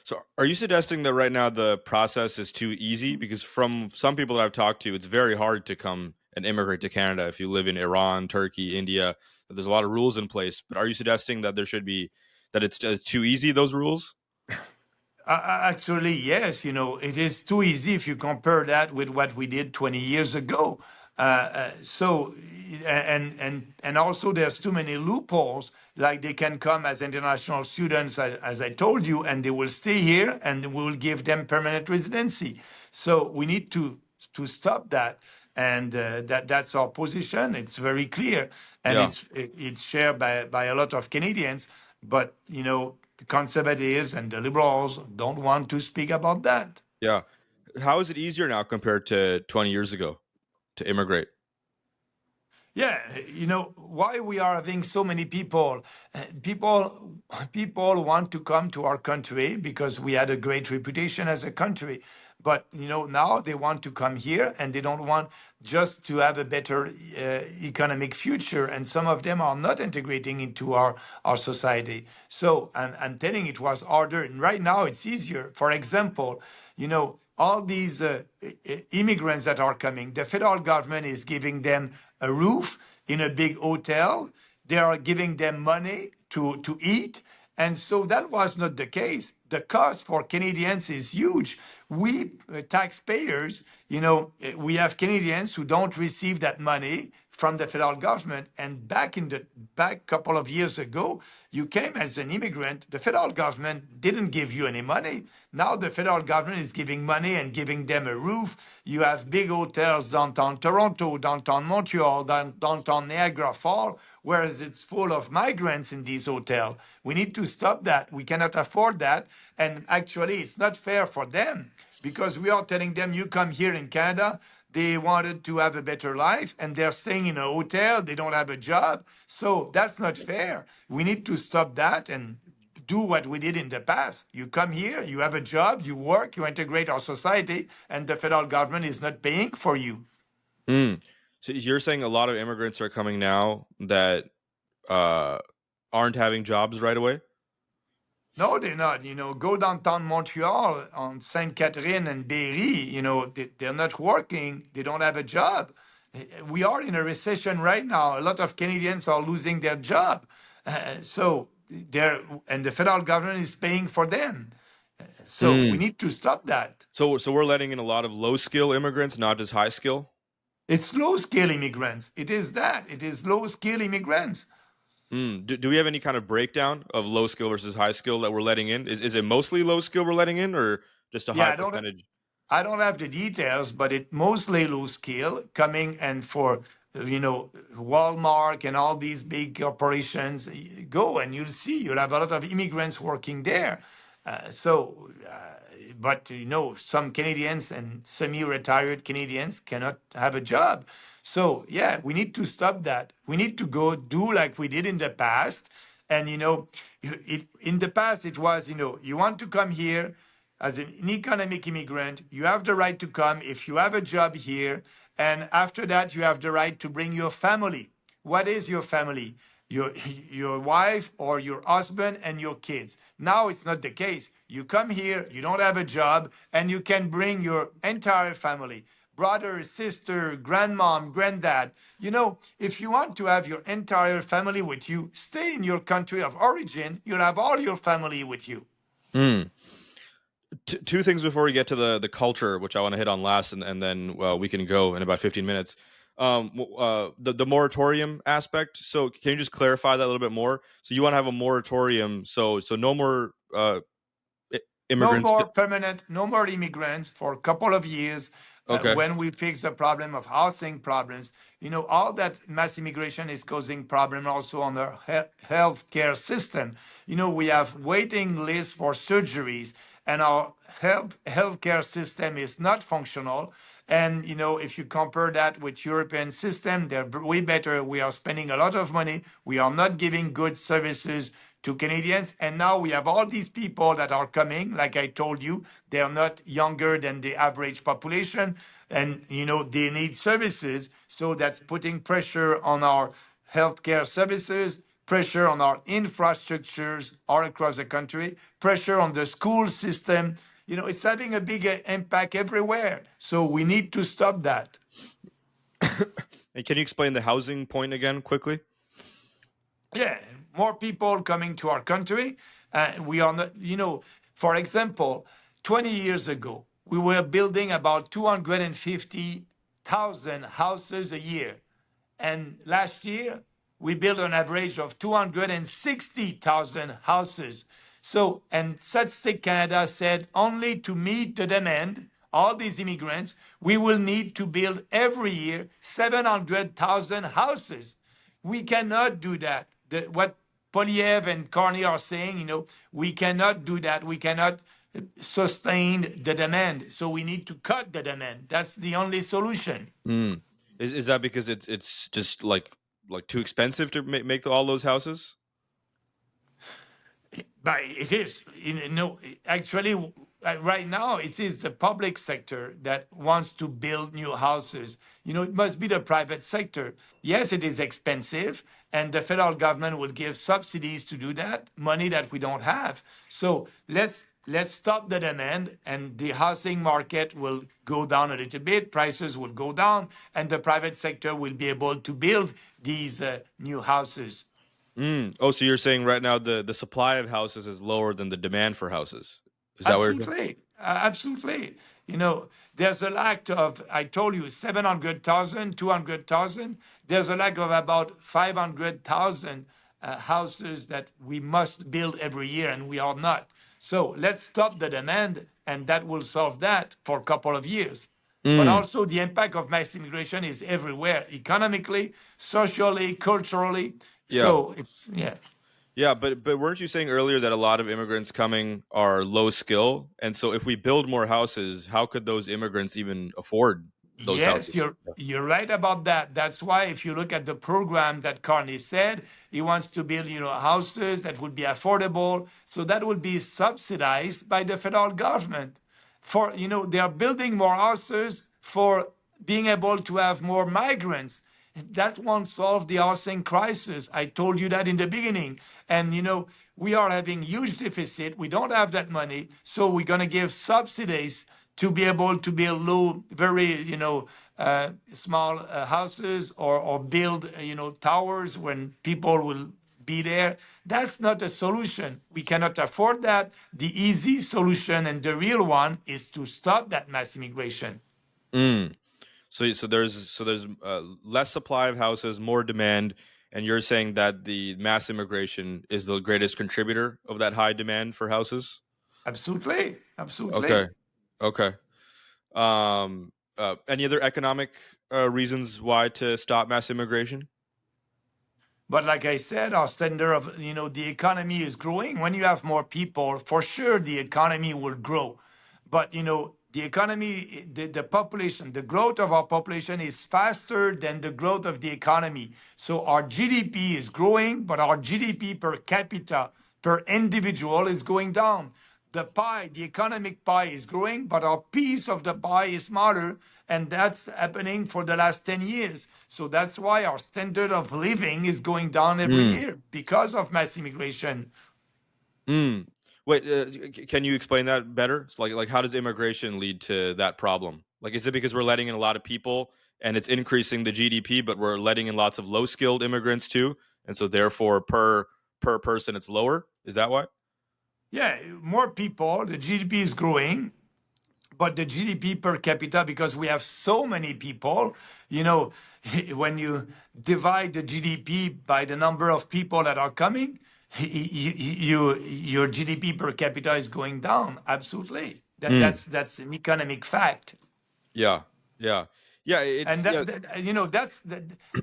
So, are you suggesting that right now the process is too easy? Because from some people that I've talked to, it's very hard to come and immigrate to Canada if you live in Iran, Turkey, India. There's a lot of rules in place. But are you suggesting that there should be that it's too easy, those rules? Actually, yes, it is too easy if you compare that with what we did 20 years ago. So, and also there's too many loopholes. Like they can come as international students, as I told you, and they will stay here, and we will give them permanent residency. So we need to stop that, and that's our position. It's very clear, and Yeah, it's shared by a lot of Canadians. But the conservatives and the liberals don't want to speak about that. yeah. How is it easier now compared to 20 years ago to immigrate? Yeah, why we are having so many people. People want to come to our country because we had a great reputation as a country. But now they want to come here, and they don't want just to have a better economic future. And some of them are not integrating into our society. So I'm telling it was harder, and right now it's easier. For example, all these immigrants that are coming, the federal government is giving them a roof in a big hotel. They are giving them money to eat. And so that was not the case. The cost for Canadians is huge. We taxpayers, we have Canadians who don't receive that money from the federal government. And back couple of years ago, you came as an immigrant. The federal government didn't give you any money. Now the federal government is giving money and giving them a roof. You have big hotels downtown Toronto, downtown Montreal, downtown Niagara Falls, whereas it's full of migrants in these hotels. We need to stop that. We cannot afford that. And actually, it's not fair for them because we are telling them, you come here in Canada, they wanted to have a better life, and they're staying in a hotel. They don't have a job. So that's not fair. We need to stop that and do what we did in the past. You come here, you have a job, you work, you integrate our society, and the federal government is not paying for you. Mm. So you're saying a lot of immigrants are coming now that uh, aren't having jobs right away? No, they're not. Go downtown Montreal on Sainte Catherine and Berry. They're not working. They don't have a job. We are in a recession right now. A lot of Canadians are losing their job. And the federal government is paying for them. So we Mm. need to stop that. So we're letting in a lot of low skill immigrants, not just high skill. It's low scale immigrants. It is that. It is low scale immigrants. Do we have any kind of breakdown of low skill versus high skill that we're letting in? Is it mostly low skill we're letting in, or just a Yeah, high percentage? I don't have the details, but it mostly low scale coming and for Walmart and all these big corporations. Go and you'll see you'll have a lot of immigrants working there. But some Canadians and semi-retired Canadians cannot have a job. So yeah, we need to stop that. We need to go do like we did in the past. And in the past it was you want to come here as an economic immigrant, you have the right to come if you have a job here. And after that, you have the right to bring your family. What is your family? Your wife or your husband and your kids. Now it's not the case. You come here, you don't have a job, and you can bring your entire family brother, sister, grandmom, granddad. If you want to have your entire family with you, stay in your country of origin. You'll have all your family with you. Mm. Two things before we get to the culture, which I want to hit on last, and then we can go in about 15 minutes. The moratorium aspect. So can you just clarify that a little bit more? So you want to have a moratorium, so no more No immigrants. more permanent, no more immigrants for a couple of years Okay. when we fix the problem of housing problems. All that mass immigration is causing problem also on our healthcare system. We have waiting lists for surgeries, and our healthcare system is not functional. And if you compare that with European system, they're way better. We are spending a lot of money. We are not giving good services to Canadians. And now we have all these people that are coming. Like I told you, they're not younger than the average population. And, they need services. So that's putting pressure on our healthcare services, pressure on our infrastructures all across the country, pressure on the school system. It's having a big impact everywhere. So we need to stop that. And can you explain the housing point again quickly? Yeah, more people coming to our country. We are not, for example, 20 years ago, we were building about 250,000 houses a year. And last year, we built an average of 260,000 houses. So, and Statistic Canada said only to meet the demand, all these immigrants, we will need to build every year 700,000 houses. We cannot do that. What Poliev and Carney are saying, we cannot do that. We cannot sustain the demand. So we need to cut the demand. That's the only solution. Mm. Is that because it's just like too expensive to make all those houses? But it is, actually, right now, it is the public sector that wants to build new houses. It must be the private sector. Yes, it is expensive, and the federal government will give subsidies to do that, money that we don't have. So let's stop the demand, and the housing market will go down a little bit, prices will go down, and the private sector will be able to build these new houses. Oh, so you're saying right now the supply of houses is lower than the demand for houses? Is that what you're saying? Absolutely. Absolutely. There's a lack of, I told you, 700,000, 200,000. There's a lack of about 500,000 houses that we must build every year, and we are not. So let's stop the demand, and that will solve that for a couple of years. But Mm, also, the impact of mass immigration is everywhere, economically, socially, culturally. yeah. So it's, yeah. Yeah, but weren't you saying earlier that a lot of immigrants coming are low skill? And so if we build more houses, how could those immigrants even afford? those Yes, houses. you're right about that. That's why if you look at the program that Carney said, he wants to build, houses that would be affordable. So that would be subsidized by the federal government. They are building more houses for being able to have more migrants. That won't solve the housing crisis. I told you that in the beginning. And we are having huge deficit. We don't have that money, so we're going to give subsidies to be able to build very small houses, or build towers when people will be there. That's not a solution. We cannot afford that. The easy solution and the real one is to stop that mass immigration. Mm. So there's less supply of houses, more demand, and you're saying that the mass immigration is the greatest contributor of that high demand for houses. Absolutely, Okay. absolutely. Okay. Any other economic reasons why to stop mass immigration? But like I said, our standard of, the economy is growing. When you have more people, for sure the economy will grow. But, the economy, the population, the growth of our population is faster than the growth of the economy. So our GDP is growing, but our GDP per capita, per individual is going down. The pie, the economic pie is growing, but our piece of the pie is smaller, and that's happening for the last 10 years. So that's why our standard of living is going down every Mm. year because of mass immigration. Mm. Wait, can you explain that better? So like how does immigration lead to that problem? Like, is it because we're letting in a lot of people and it's increasing the GDP, but we're letting in lots of low skilled immigrants too, and so therefore per person it's lower? Is that why? Yeah, more people, the GDP is growing, but the GDP per capita, because we have so many people, you know, when you divide the GDP by the number of people that are coming, your GDP per capita is going down. Absolutely, Mm. that's an economic fact. Yeah. Yeah. Yeah. It's And yeah.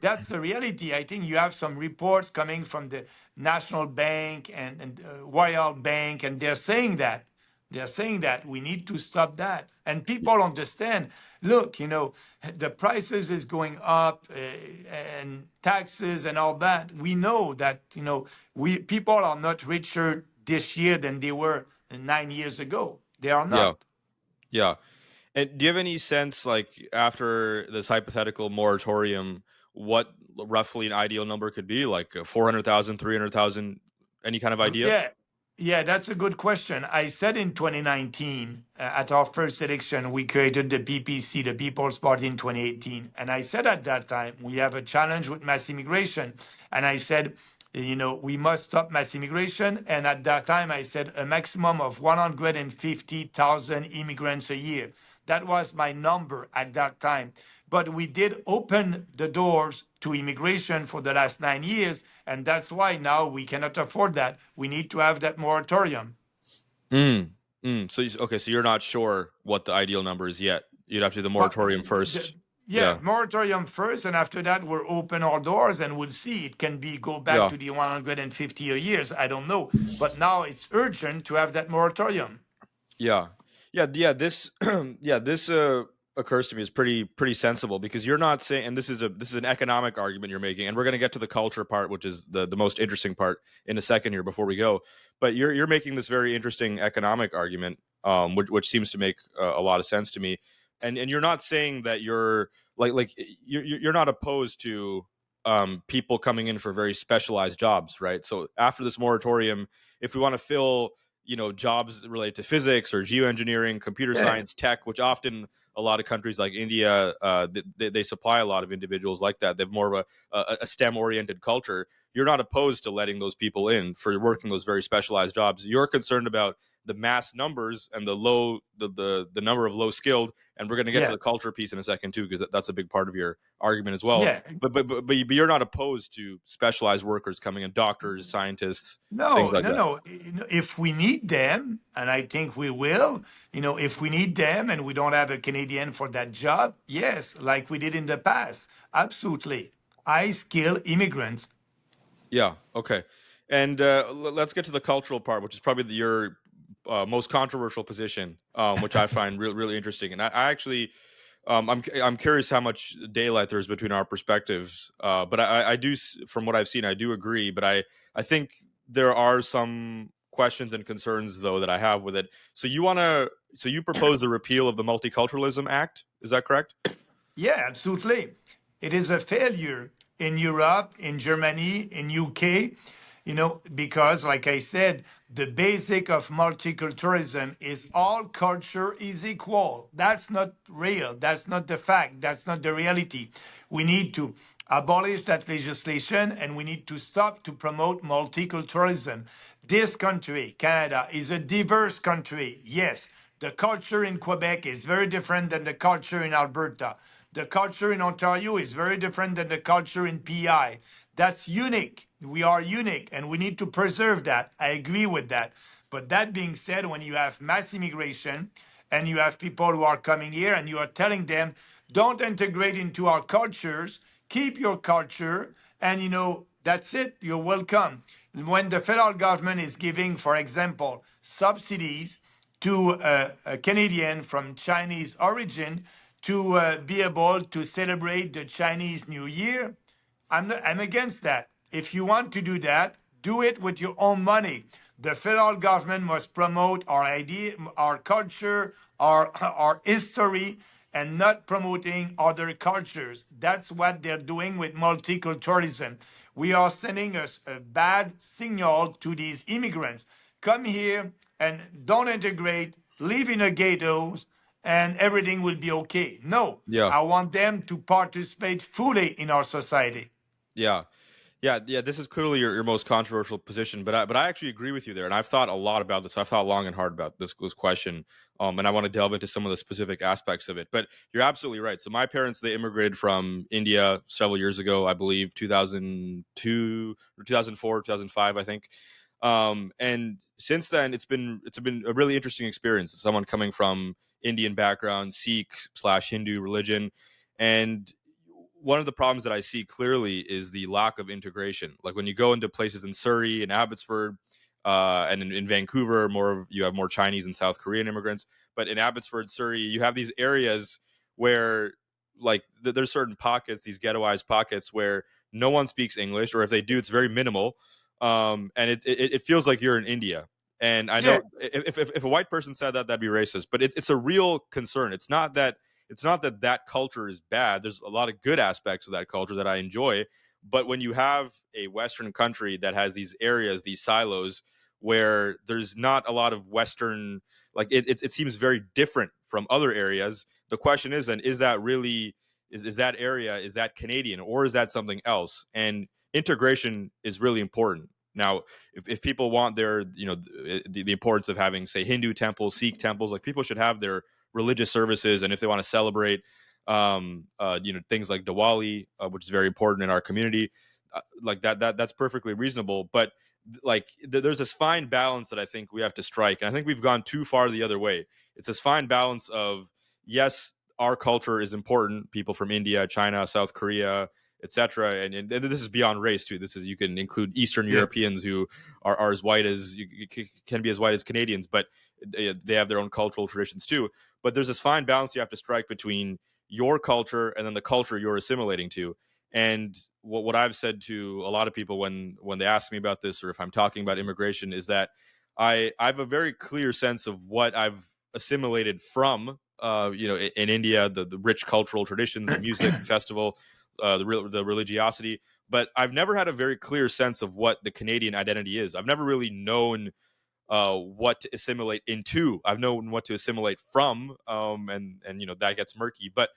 that's the reality. I think you have some reports coming from the National Bank and Royal Bank, and they're saying that we need to stop that. And people understand. Look, the prices is going up, and taxes and all that. We know that we people are not richer this year than they were 9 years ago. They are Yeah. not. Yeah. And do you have any sense, like after this hypothetical moratorium, what roughly an ideal number could be? Like 400,000, 300,000, any kind of idea? Yeah, yeah, that's a good question. I said in 2019, at our first election, we created the PPC, the People's Party, in 2018. And I said at that time, we have a challenge with mass immigration. And I said, we must stop mass immigration. And at that time, I said a maximum of 150,000 immigrants a year. That was my number at that time. But we did open the doors to immigration for the last 9 years. And that's why now we cannot afford that. We need to have that moratorium. Mm. Mm. Okay, so you're not sure what the ideal number is yet. You'd have to do the But moratorium first. yeah, Yeah. moratorium first, and after that, we'll open our doors and we'll see. It can be go back Yeah. to the 150 years. I don't know. But now it's urgent to have that moratorium. Yeah, yeah. This, yeah, this occurs to me as pretty sensible because you're not saying, and this is an economic argument you're making, and we're going to get to the culture part, which is the most interesting part in a second here before we go. But you're making this very interesting economic argument, which seems to make a lot of sense to me, and you're not saying that you're you're not opposed to people coming in for very specialized jobs, right? So after this moratorium, if we want to fill jobs related to physics or geoengineering, computer Yeah, science, tech, which often a lot of countries like India, they supply a lot of individuals like that. They have more of a STEM oriented culture. You're not opposed to letting those people in for working those very specialized jobs. You're concerned about the mass numbers and the number of low skilled, and we're going to get to yeah, the culture piece in a second too, because that's a big part of your argument as well. yeah. But you're not opposed to specialized workers coming in, doctors, scientists, things No, like no, that. no. If we need them, and I think we will, if we need them and we don't have a Canadian for that job, yes, like we did in the past, absolutely. High skill immigrants. Yeah. Okay. And let's get to the cultural part, which is probably your most controversial position, which I find really interesting. And I actually I'm curious how much daylight there is between our perspectives, but I do, from what I've seen, I do agree. But I think there are some questions and concerns though that I have with it. So you propose the repeal of the Multiculturalism Act, is that correct? Yeah, absolutely. It is a failure in Europe, in Germany, in UK, because like I said, the basic of multiculturalism is all culture is equal. That's not real. That's not the fact. That's not the reality. We need to abolish that legislation and we need to stop to promote multiculturalism. This country, Canada, is a diverse country. Yes, the culture in Quebec is very different than the culture in Alberta. The culture in Ontario is very different than the culture in PI. That's unique. We are unique and we need to preserve that. I agree with that. But that being said, when you have mass immigration and you have people who are coming here and you are telling them, don't integrate into our cultures, keep your culture, and that's it, you're welcome. When the federal government is giving, for example, subsidies to a Canadian from Chinese origin to be able to celebrate the Chinese New Year, I'm against that. If you want to do that, do it with your own money. The federal government must promote our idea, our culture, our history, and not promoting other cultures. That's what they're doing with multiculturalism. We are sending a bad signal to these immigrants. Come here and don't integrate, live in a ghettos, and everything will be okay. No, Yeah, I want them to participate fully in our society. yeah. Yeah. This is clearly your most controversial position, but I actually agree with you there, and I've thought a lot about this. I've thought long and hard about this question, and I want to delve into some of the specific aspects of it. But you're absolutely right. So my parents, they immigrated from India several years ago, I believe 2002 or 2004, 2005, I think. And since then, it's been a really interesting experience. Someone coming from Indian background, Sikh slash Hindu religion, and one of the problems that I see clearly is the lack of integration. Like when you go into places in Surrey and Abbotsford, and in Vancouver, you have more Chinese and South Korean immigrants. But in Abbotsford, Surrey, you have these areas where, like, there's certain pockets, these ghettoized pockets, where no one speaks English, or if they do, it's very minimal. And it feels like you're in India. And I Yeah, know if a white person said that, that'd be racist. But it's a real concern. It's not that that culture is bad. There's a lot of good aspects of that culture that I enjoy. But when you have a Western country that has these areas, these silos, where there's not a lot of Western, like it seems very different from other areas. The question is then, is that really, is that area, is that Canadian, or is that something else? And integration is really important. Now, if people want their, the importance of having, say, Hindu temples, Sikh temples, like people should have their religious services, and if they want to celebrate, things like Diwali, which is very important in our community, like that's perfectly reasonable. But like there's this fine balance that I think we have to strike, and I think we've gone too far the other way. It's this fine balance of, yes, our culture is important. People from India, China, South Korea, etc. And this is beyond race too. This is, you can include Eastern yeah. Europeans who are as white as can be as white as Canadians, but they have their own cultural traditions too. But there's this fine balance you have to strike between your culture and then the culture you're assimilating to. And what I've said to a lot of people when they ask me about this, or if I'm talking about immigration, is that I have a very clear sense of what I've assimilated from, in India, the rich cultural traditions, the music, the festival, the religiosity. But I've never had a very clear sense of what the Canadian identity is. I've never really known what to assimilate into. I've known what to assimilate from, and that gets murky. But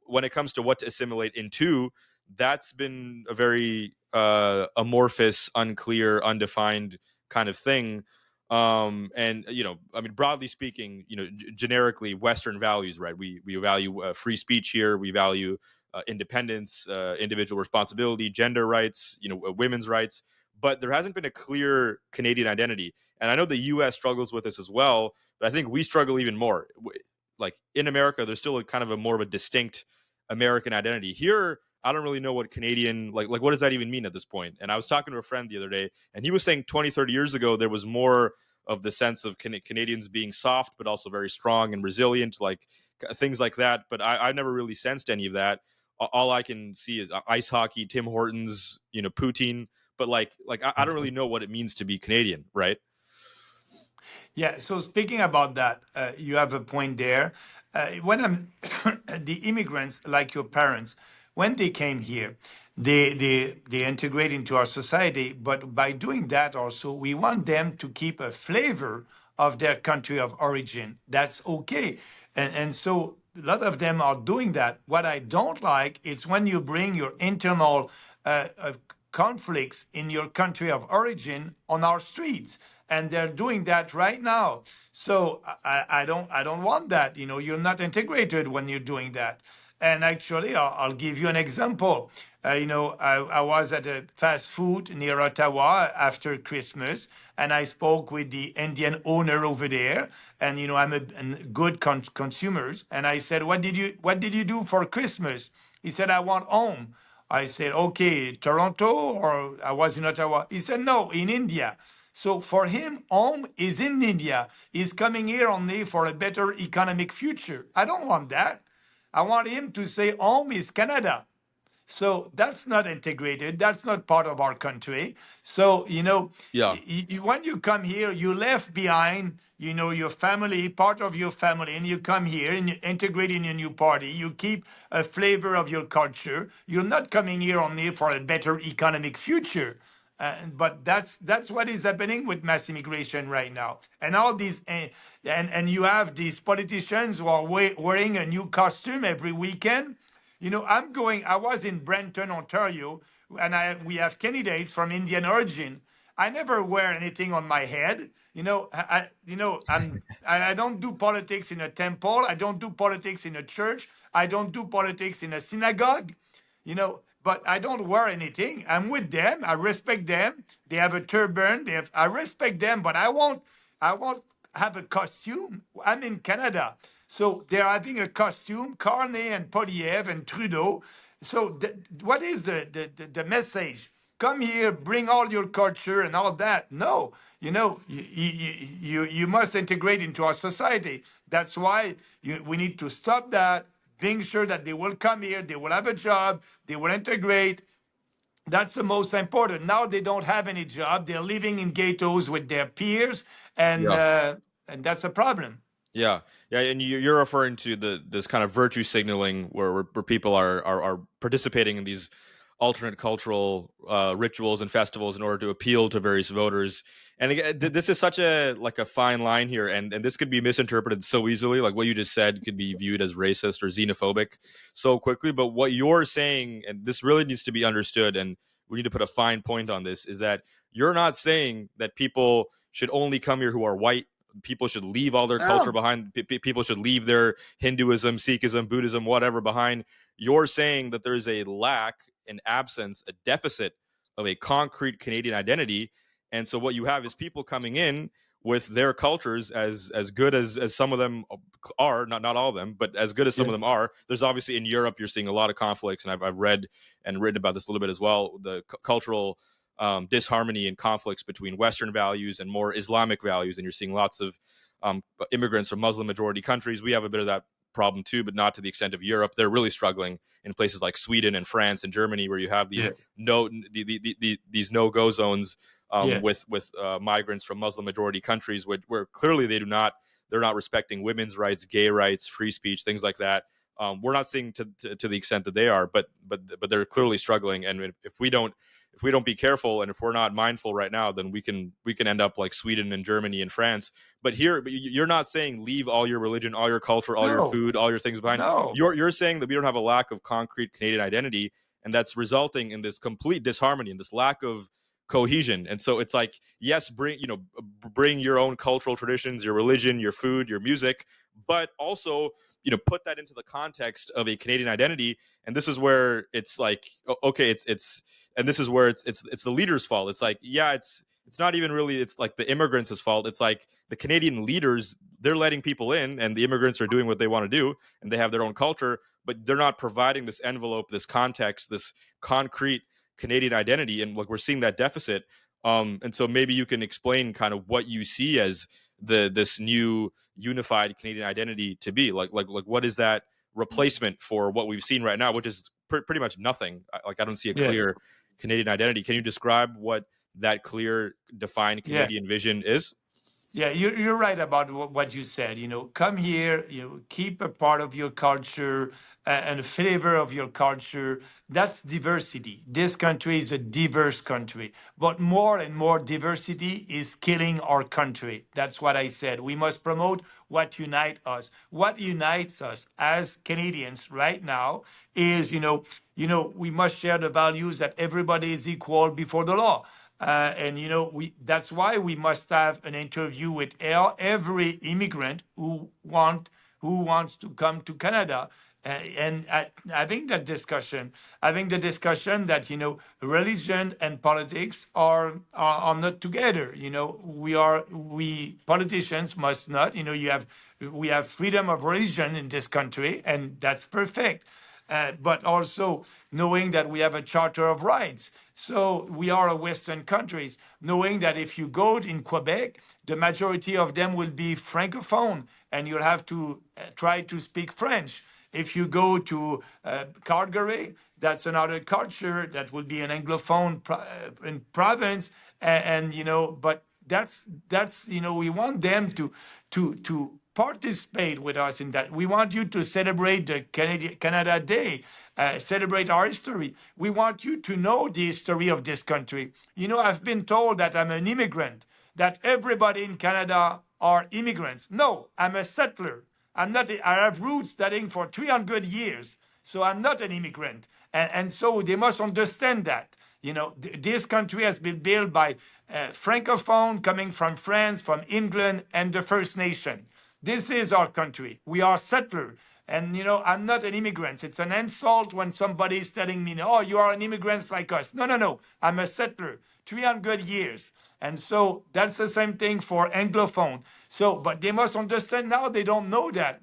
when it comes to what to assimilate into, that's been a very amorphous, unclear, undefined kind of thing. And I mean, broadly speaking, generically, Western values, right? We value free speech here. We value independence, individual responsibility, gender rights, women's rights. But there hasn't been a clear Canadian identity, and I know the U.S. struggles with this as well. But I think we struggle even more. Like in America, there's still a kind of a more of a distinct American identity. Here, I don't really know what Canadian, like what does that even mean at this point? And I was talking to a friend the other day, and he was saying 20, 30 years ago there was more of the sense of Canadians being soft but also very strong and resilient, like things like that. But I never really sensed any of that. All I can see is ice hockey, Tim Hortons, Poutine. But I don't really know what it means to be Canadian, right? Yeah, so speaking about that, you have a point there. When I'm the immigrants, like your parents, when they came here, they integrate into our society. But by doing that, also, we want them to keep a flavor of their country of origin. That's okay, and so a lot of them are doing that. What I don't like is when you bring your internal conflicts in your country of origin on our streets, and they're doing that right now. So I don't want that. You're not integrated when you're doing that. And actually, I'll give you an example. I was at a fast food near Ottawa after Christmas, and I spoke with the Indian owner over there. And I'm a good consumers, and I said, "What did you do for Christmas?" He said, "I want home." I said, "Okay, Toronto," or I was in Ottawa. He said, "No, in India." So for him, home is in India. He's coming here only for a better economic future. I don't want that. I want him to say home is Canada. So that's not integrated. That's not part of our country. So, Yeah. when you come here, you left behind, your family, part of your family, and you come here and you integrate in a new party. You keep a flavor of your culture. You're not coming here only for a better economic future. But that's what is happening with mass immigration right now, and all these, and you have these politicians who are wearing a new costume every weekend. I was in Brampton, Ontario, and we have candidates from Indian origin. I never wear anything on my head. I don't do politics in a temple. I don't do politics in a church. I don't do politics in a synagogue. But I don't wear anything. I'm with them. I respect them. They have a turban. I respect them, but I won't have a costume. I'm in Canada. So they're having a costume, Carney and Poliev and Trudeau. So what is the message? Come here, bring all your culture and all that. No, you must integrate into our society. That's why we need to stop that, being sure that they will come here, they will have a job, they will integrate. That's the most important. Now they don't have any job. They're living in ghettos with their peers, and Yeah. uh, and that's a problem. Yeah, yeah, and you're referring to this kind of virtue signaling where people are participating in these alternate cultural rituals and festivals in order to appeal to various voters. And again, this is such a fine line here, and this could be misinterpreted so easily. Like what you just said could be viewed as racist or xenophobic so quickly. But what you're saying, and this really needs to be understood, and we need to put a fine point on this, is that you're not saying that people should only come here who are white. People should leave all their culture No, behind. People should leave their Hinduism, Sikhism, Buddhism, whatever behind. You're saying that there is a lack, an absence, a deficit of a concrete Canadian identity. And so what you have is people coming in with their cultures as good as some of them are, not all of them, but as good as some yeah, of them are. There's obviously in Europe you're seeing a lot of conflicts, and I've read and written about this a little bit as well. The cultural disharmony and conflicts between Western values and more Islamic values, and you're seeing lots of immigrants from Muslim majority countries. We have a bit of that problem too, but not to the extent of Europe. They're really struggling in places like Sweden and France and Germany, where you have these yeah, these no go zones yeah, with migrants from Muslim majority countries, where clearly they're not respecting women's rights, gay rights, free speech, things like that. We're not seeing to the extent that they are, but they're clearly struggling. And if we don't be careful, and if we're not mindful right now, then we can end up like Sweden and Germany and France. But here, you're not saying leave all your religion, all your culture, all your no, food, all your things behind. no, You're saying that we don't have a lack of concrete Canadian identity, and that's resulting in this complete disharmony and this lack of cohesion. And so it's like, yes, bring your own cultural traditions, your religion, your food, your music, but also put that into the context of a Canadian identity. And this is where it's like, okay, it's and this is where it's the leader's fault. It's like, yeah, it's not even really, it's like the immigrants' fault. It's like the Canadian leaders, they're letting people in, and the immigrants are doing what they want to do, and they have their own culture, but they're not providing this envelope, this context, this concrete Canadian identity. And like we're seeing that deficit. And so maybe you can explain kind of what you see as this new unified Canadian identity to be. Like what is that replacement for what we've seen right now, which is pretty much nothing. Like I don't see a Yeah. clear Canadian identity. Can you describe what that clear, defined Yeah. Canadian vision is? Yeah, you're right about what you said. Come here, keep a part of your culture and a flavor of your culture. That's diversity. This country is a diverse country, but more and more diversity is killing our country. That's what I said. We must promote what unites us. What unites us as Canadians right now is, we must share the values that everybody is equal before the law. And we that's why we must have an interview with every immigrant who wants to come to Canada. And having the discussion that religion and politics are not together. We politicians must not. We have freedom of religion in this country, and that's perfect. But also knowing that we have a Charter of Rights. So we are a Western countries, knowing that if you go in Quebec, the majority of them will be francophone, and you'll have to try to speak French. If you go to Calgary, that's another culture that will be an Anglophone in province, but that's we want them to participate with us in that. We want you to celebrate the Canada Day, celebrate our history. We want you to know the history of this country. I've been told that I'm an immigrant, that everybody in Canada are immigrants. No, I'm a settler. I'm not. I have roots dating for 300 years, so I'm not an immigrant, and so they must understand that. This country has been built by francophone coming from France, from England, and the First Nation. This is our country. We are settlers. And I'm not an immigrant. It's an insult when somebody is telling me, "Oh, you are an immigrant like us." No, no, no. I'm a settler. 300 years. And so that's the same thing for Anglophone. So, but they must understand now they don't know that.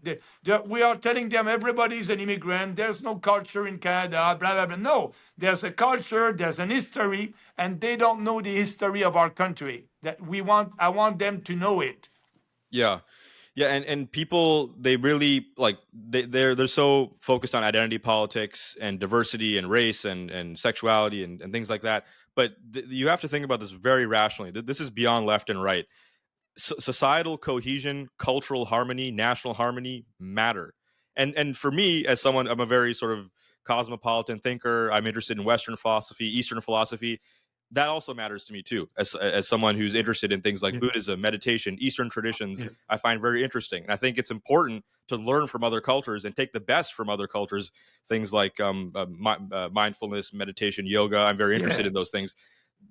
We are telling them everybody's an immigrant. There's no culture in Canada, blah, blah, blah. No, there's a culture, there's an history, and they don't know the history of our country. I want them to know it. Yeah. Yeah, and people, they really like they're so focused on identity politics and diversity and race and sexuality and things like that. But you have to think about this very rationally. This is beyond left and right. Societal cohesion, cultural harmony, national harmony matter. And for me, as someone, I'm a very sort of cosmopolitan thinker. I'm interested in Western philosophy, Eastern philosophy. That also matters to me too, as someone who's interested in things like Yeah, Buddhism, meditation, Eastern traditions. yeah, I find very interesting, and I think it's important to learn from other cultures and take the best from other cultures. Things like mindfulness, meditation, yoga. I'm very interested yeah, in those things.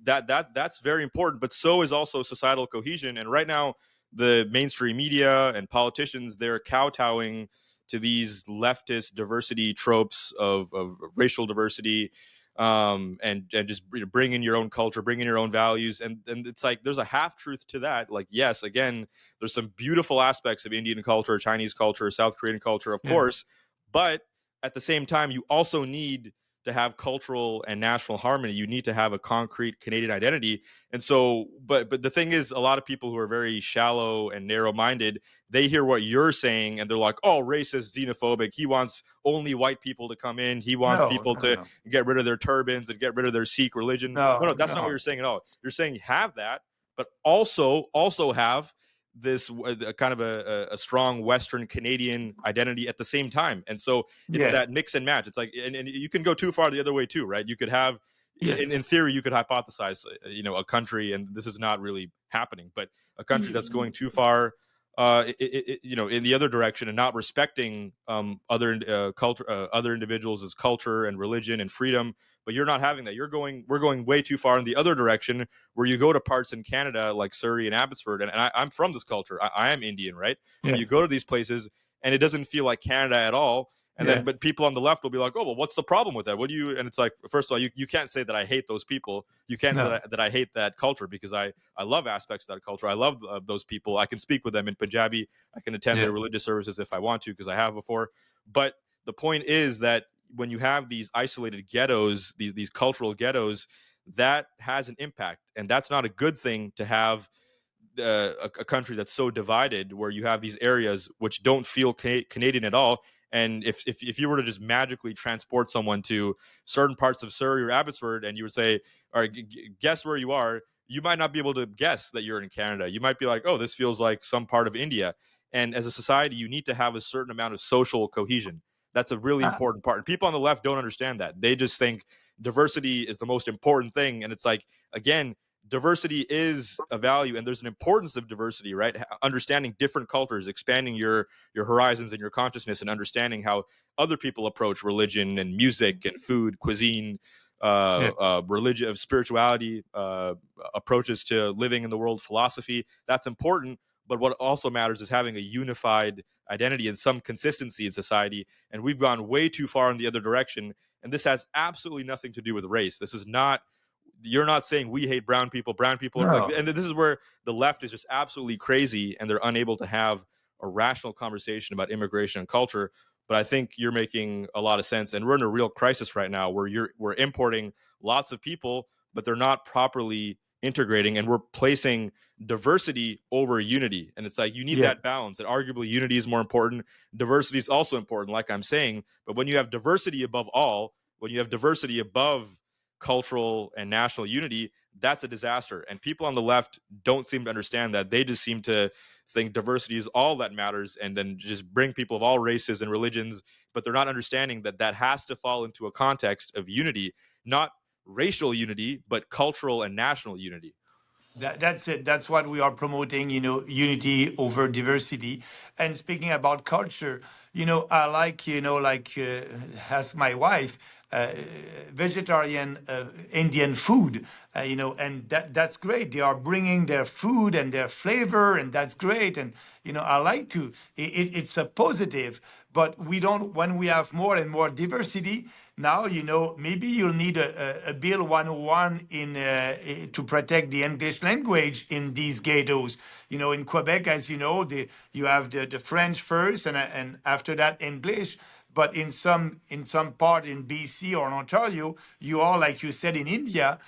That's very important, but so is also societal cohesion. And right now, the mainstream media and politicians, they're kowtowing to these leftist diversity tropes of racial diversity, and just bring in your own culture, bring in your own values. And it's like there's a half truth to that. Like, yes, again, there's some beautiful aspects of Indian culture, Chinese culture, South Korean culture, of yeah, course, but at the same time, you also need to have cultural and national harmony. You need to have a concrete Canadian identity. And so, but the thing is, a lot of people who are very shallow and narrow-minded, they hear what you're saying and they're like, "Oh, racist, xenophobic. He wants only white people to come in. He wants no, people no, to no, get rid of their turbans and get rid of their Sikh religion." No, no, no, that's not what no. you're saying at all. You're saying have that, but also have this kind of a strong Western Canadian identity at the same time. And so it's Yeah, that mix and match. It's like, and you can go too far the other way too, right? You could have, yeah, in theory, you could hypothesize, a country, and this is not really happening, but a country that's going too far, in the other direction and not respecting other culture, other individuals' culture and religion and freedom. But you're not having that. We're going way too far in the other direction, where you go to parts in Canada like Surrey and Abbotsford, and I'm from this culture. I am Indian, right? But yeah, you go to these places, and it doesn't feel like Canada at all. And then, yeah, but people on the left will be like, "Oh, well, what's the problem with that? What do you?" And it's like, first of all, you can't say that I hate those people. You can't say no, that I hate that culture, because I love aspects of that culture. I love those people. I can speak with them in Punjabi. I can attend their yeah, religious services if I want to, because I have before. But the point is that when you have these isolated ghettos, these cultural ghettos, that has an impact, and that's not a good thing to have a country that's so divided, where you have these areas which don't feel Canadian at all. And if you were to just magically transport someone to certain parts of Surrey or Abbotsford, and you would say, "All right, guess where you are," you might not be able to guess that you're in Canada. You might be like, "Oh, this feels like some part of India." And as a society, you need to have a certain amount of social cohesion. That's a really Ah, important part. And people on the left don't understand that. They just think diversity is the most important thing. And it's like, again, diversity is a value, and there's an importance of diversity, right? Understanding different cultures, expanding your horizons and your consciousness, and understanding how other people approach religion and music and food, cuisine, yeah. religion, of spirituality, approaches to living in the world, philosophy. That's important. But what also matters is having a unified identity and some consistency in society. And we've gone way too far in the other direction. And this has absolutely nothing to do with race. This is not, you're not saying we hate brown people. Brown people are like, No. and this is where the left is just absolutely crazy, and they're unable to have a rational conversation about immigration and culture. But I think you're making a lot of sense, and we're in a real crisis right now where we're importing lots of people, but they're not properly integrating, and we're placing diversity over unity. And it's like, you need Yeah. that balance. And arguably, unity is more important. Diversity is also important, like I'm saying. But when you have diversity above all, when you have diversity above cultural and national unity, that's a disaster. And people on the left don't seem to understand that. They just seem to think diversity is all that matters, and then just bring people of all races and religions. But they're not understanding that that has to fall into a context of unity, not racial unity, but cultural and national unity. That's it. That's what we are promoting, unity over diversity. And speaking about culture, I like, as my wife, vegetarian Indian food, and that's great. They are bringing their food and their flavor, and that's great. And, I like to, it's a positive, but we don't, when we have more and more diversity, now, maybe you'll need a Bill 101 to protect the English language in these ghettos. In Quebec, as you know, you have the French first, and after that English. But in some part in BC or in Ontario, you are, like you said, in India.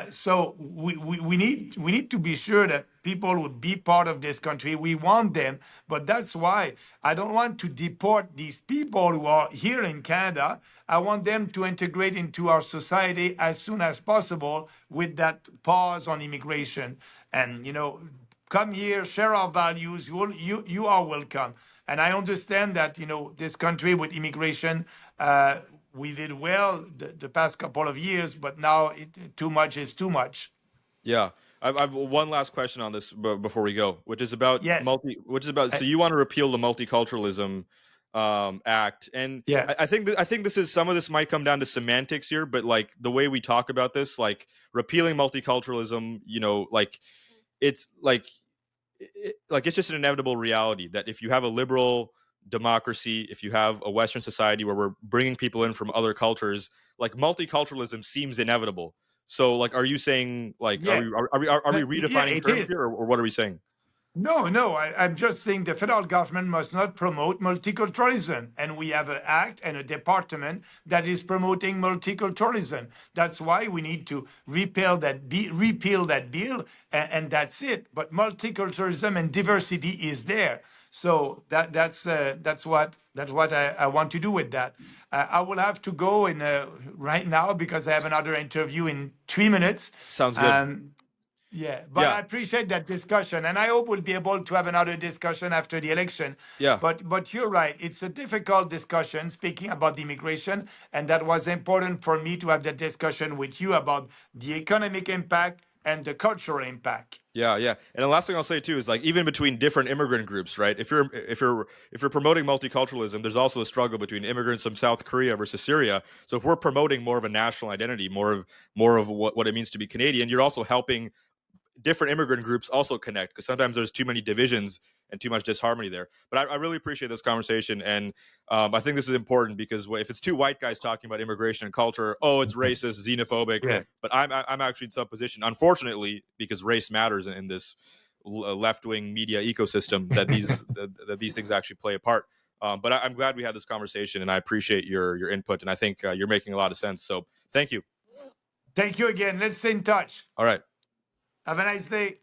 So we need to be sure that people would be part of this country. We want them, but that's why I don't want to deport these people who are here in Canada. I want them to integrate into our society as soon as possible with that pause on immigration. And come here, share our values. You are welcome. And I understand that this country with immigration. We did well the past couple of years, but now too much is too much. Yeah. I've one last question on this before we go, which is about Yes. so Uh, you want to repeal the Multiculturalism Act. And yeah. I think this is, some of this might come down to semantics here, but like the way we talk about this, like repealing multiculturalism, like it's like it's just an inevitable reality that if you have a liberal democracy, if you have a Western society where we're bringing people in from other cultures, like multiculturalism seems inevitable. So, like, are you saying, like, Yeah. are we Yeah, redefining it terms is. here, or what are we saying? No, no, I'm just saying the federal government must not promote multiculturalism. And we have an act and a department that is promoting multiculturalism. That's why we need to repeal that bill, and that's it. But multiculturalism and diversity is there. So that's what I want to do with that. I will have to go in right now because I have another interview in 3 minutes. Sounds good. Um, yeah, but Yeah, I appreciate that discussion, and I hope we'll be able to have another discussion after the election. yeah. But you're right; it's a difficult discussion speaking about the immigration, and that was important for me to have that discussion with you about the economic impact and the cultural impact. Yeah, yeah. And the last thing I'll say too is, like, even between different immigrant groups, right? If you're promoting multiculturalism, there's also a struggle between immigrants from South Korea versus Syria. So if we're promoting more of a national identity, more of what it means to be Canadian, you're also helping different immigrant groups also connect, because sometimes there's too many divisions and too much disharmony there. But I really appreciate this conversation, and I think this is important because if it's two white guys talking about immigration and culture, oh, it's Yes. racist, xenophobic. Yeah. But I'm actually in some position, unfortunately, because race matters in this left wing media ecosystem, that these things actually play a part. But I'm glad we had this conversation, and I appreciate your input, and I think you're making a lot of sense. So thank you. Thank you again. Let's stay in touch. All right. Have a nice day.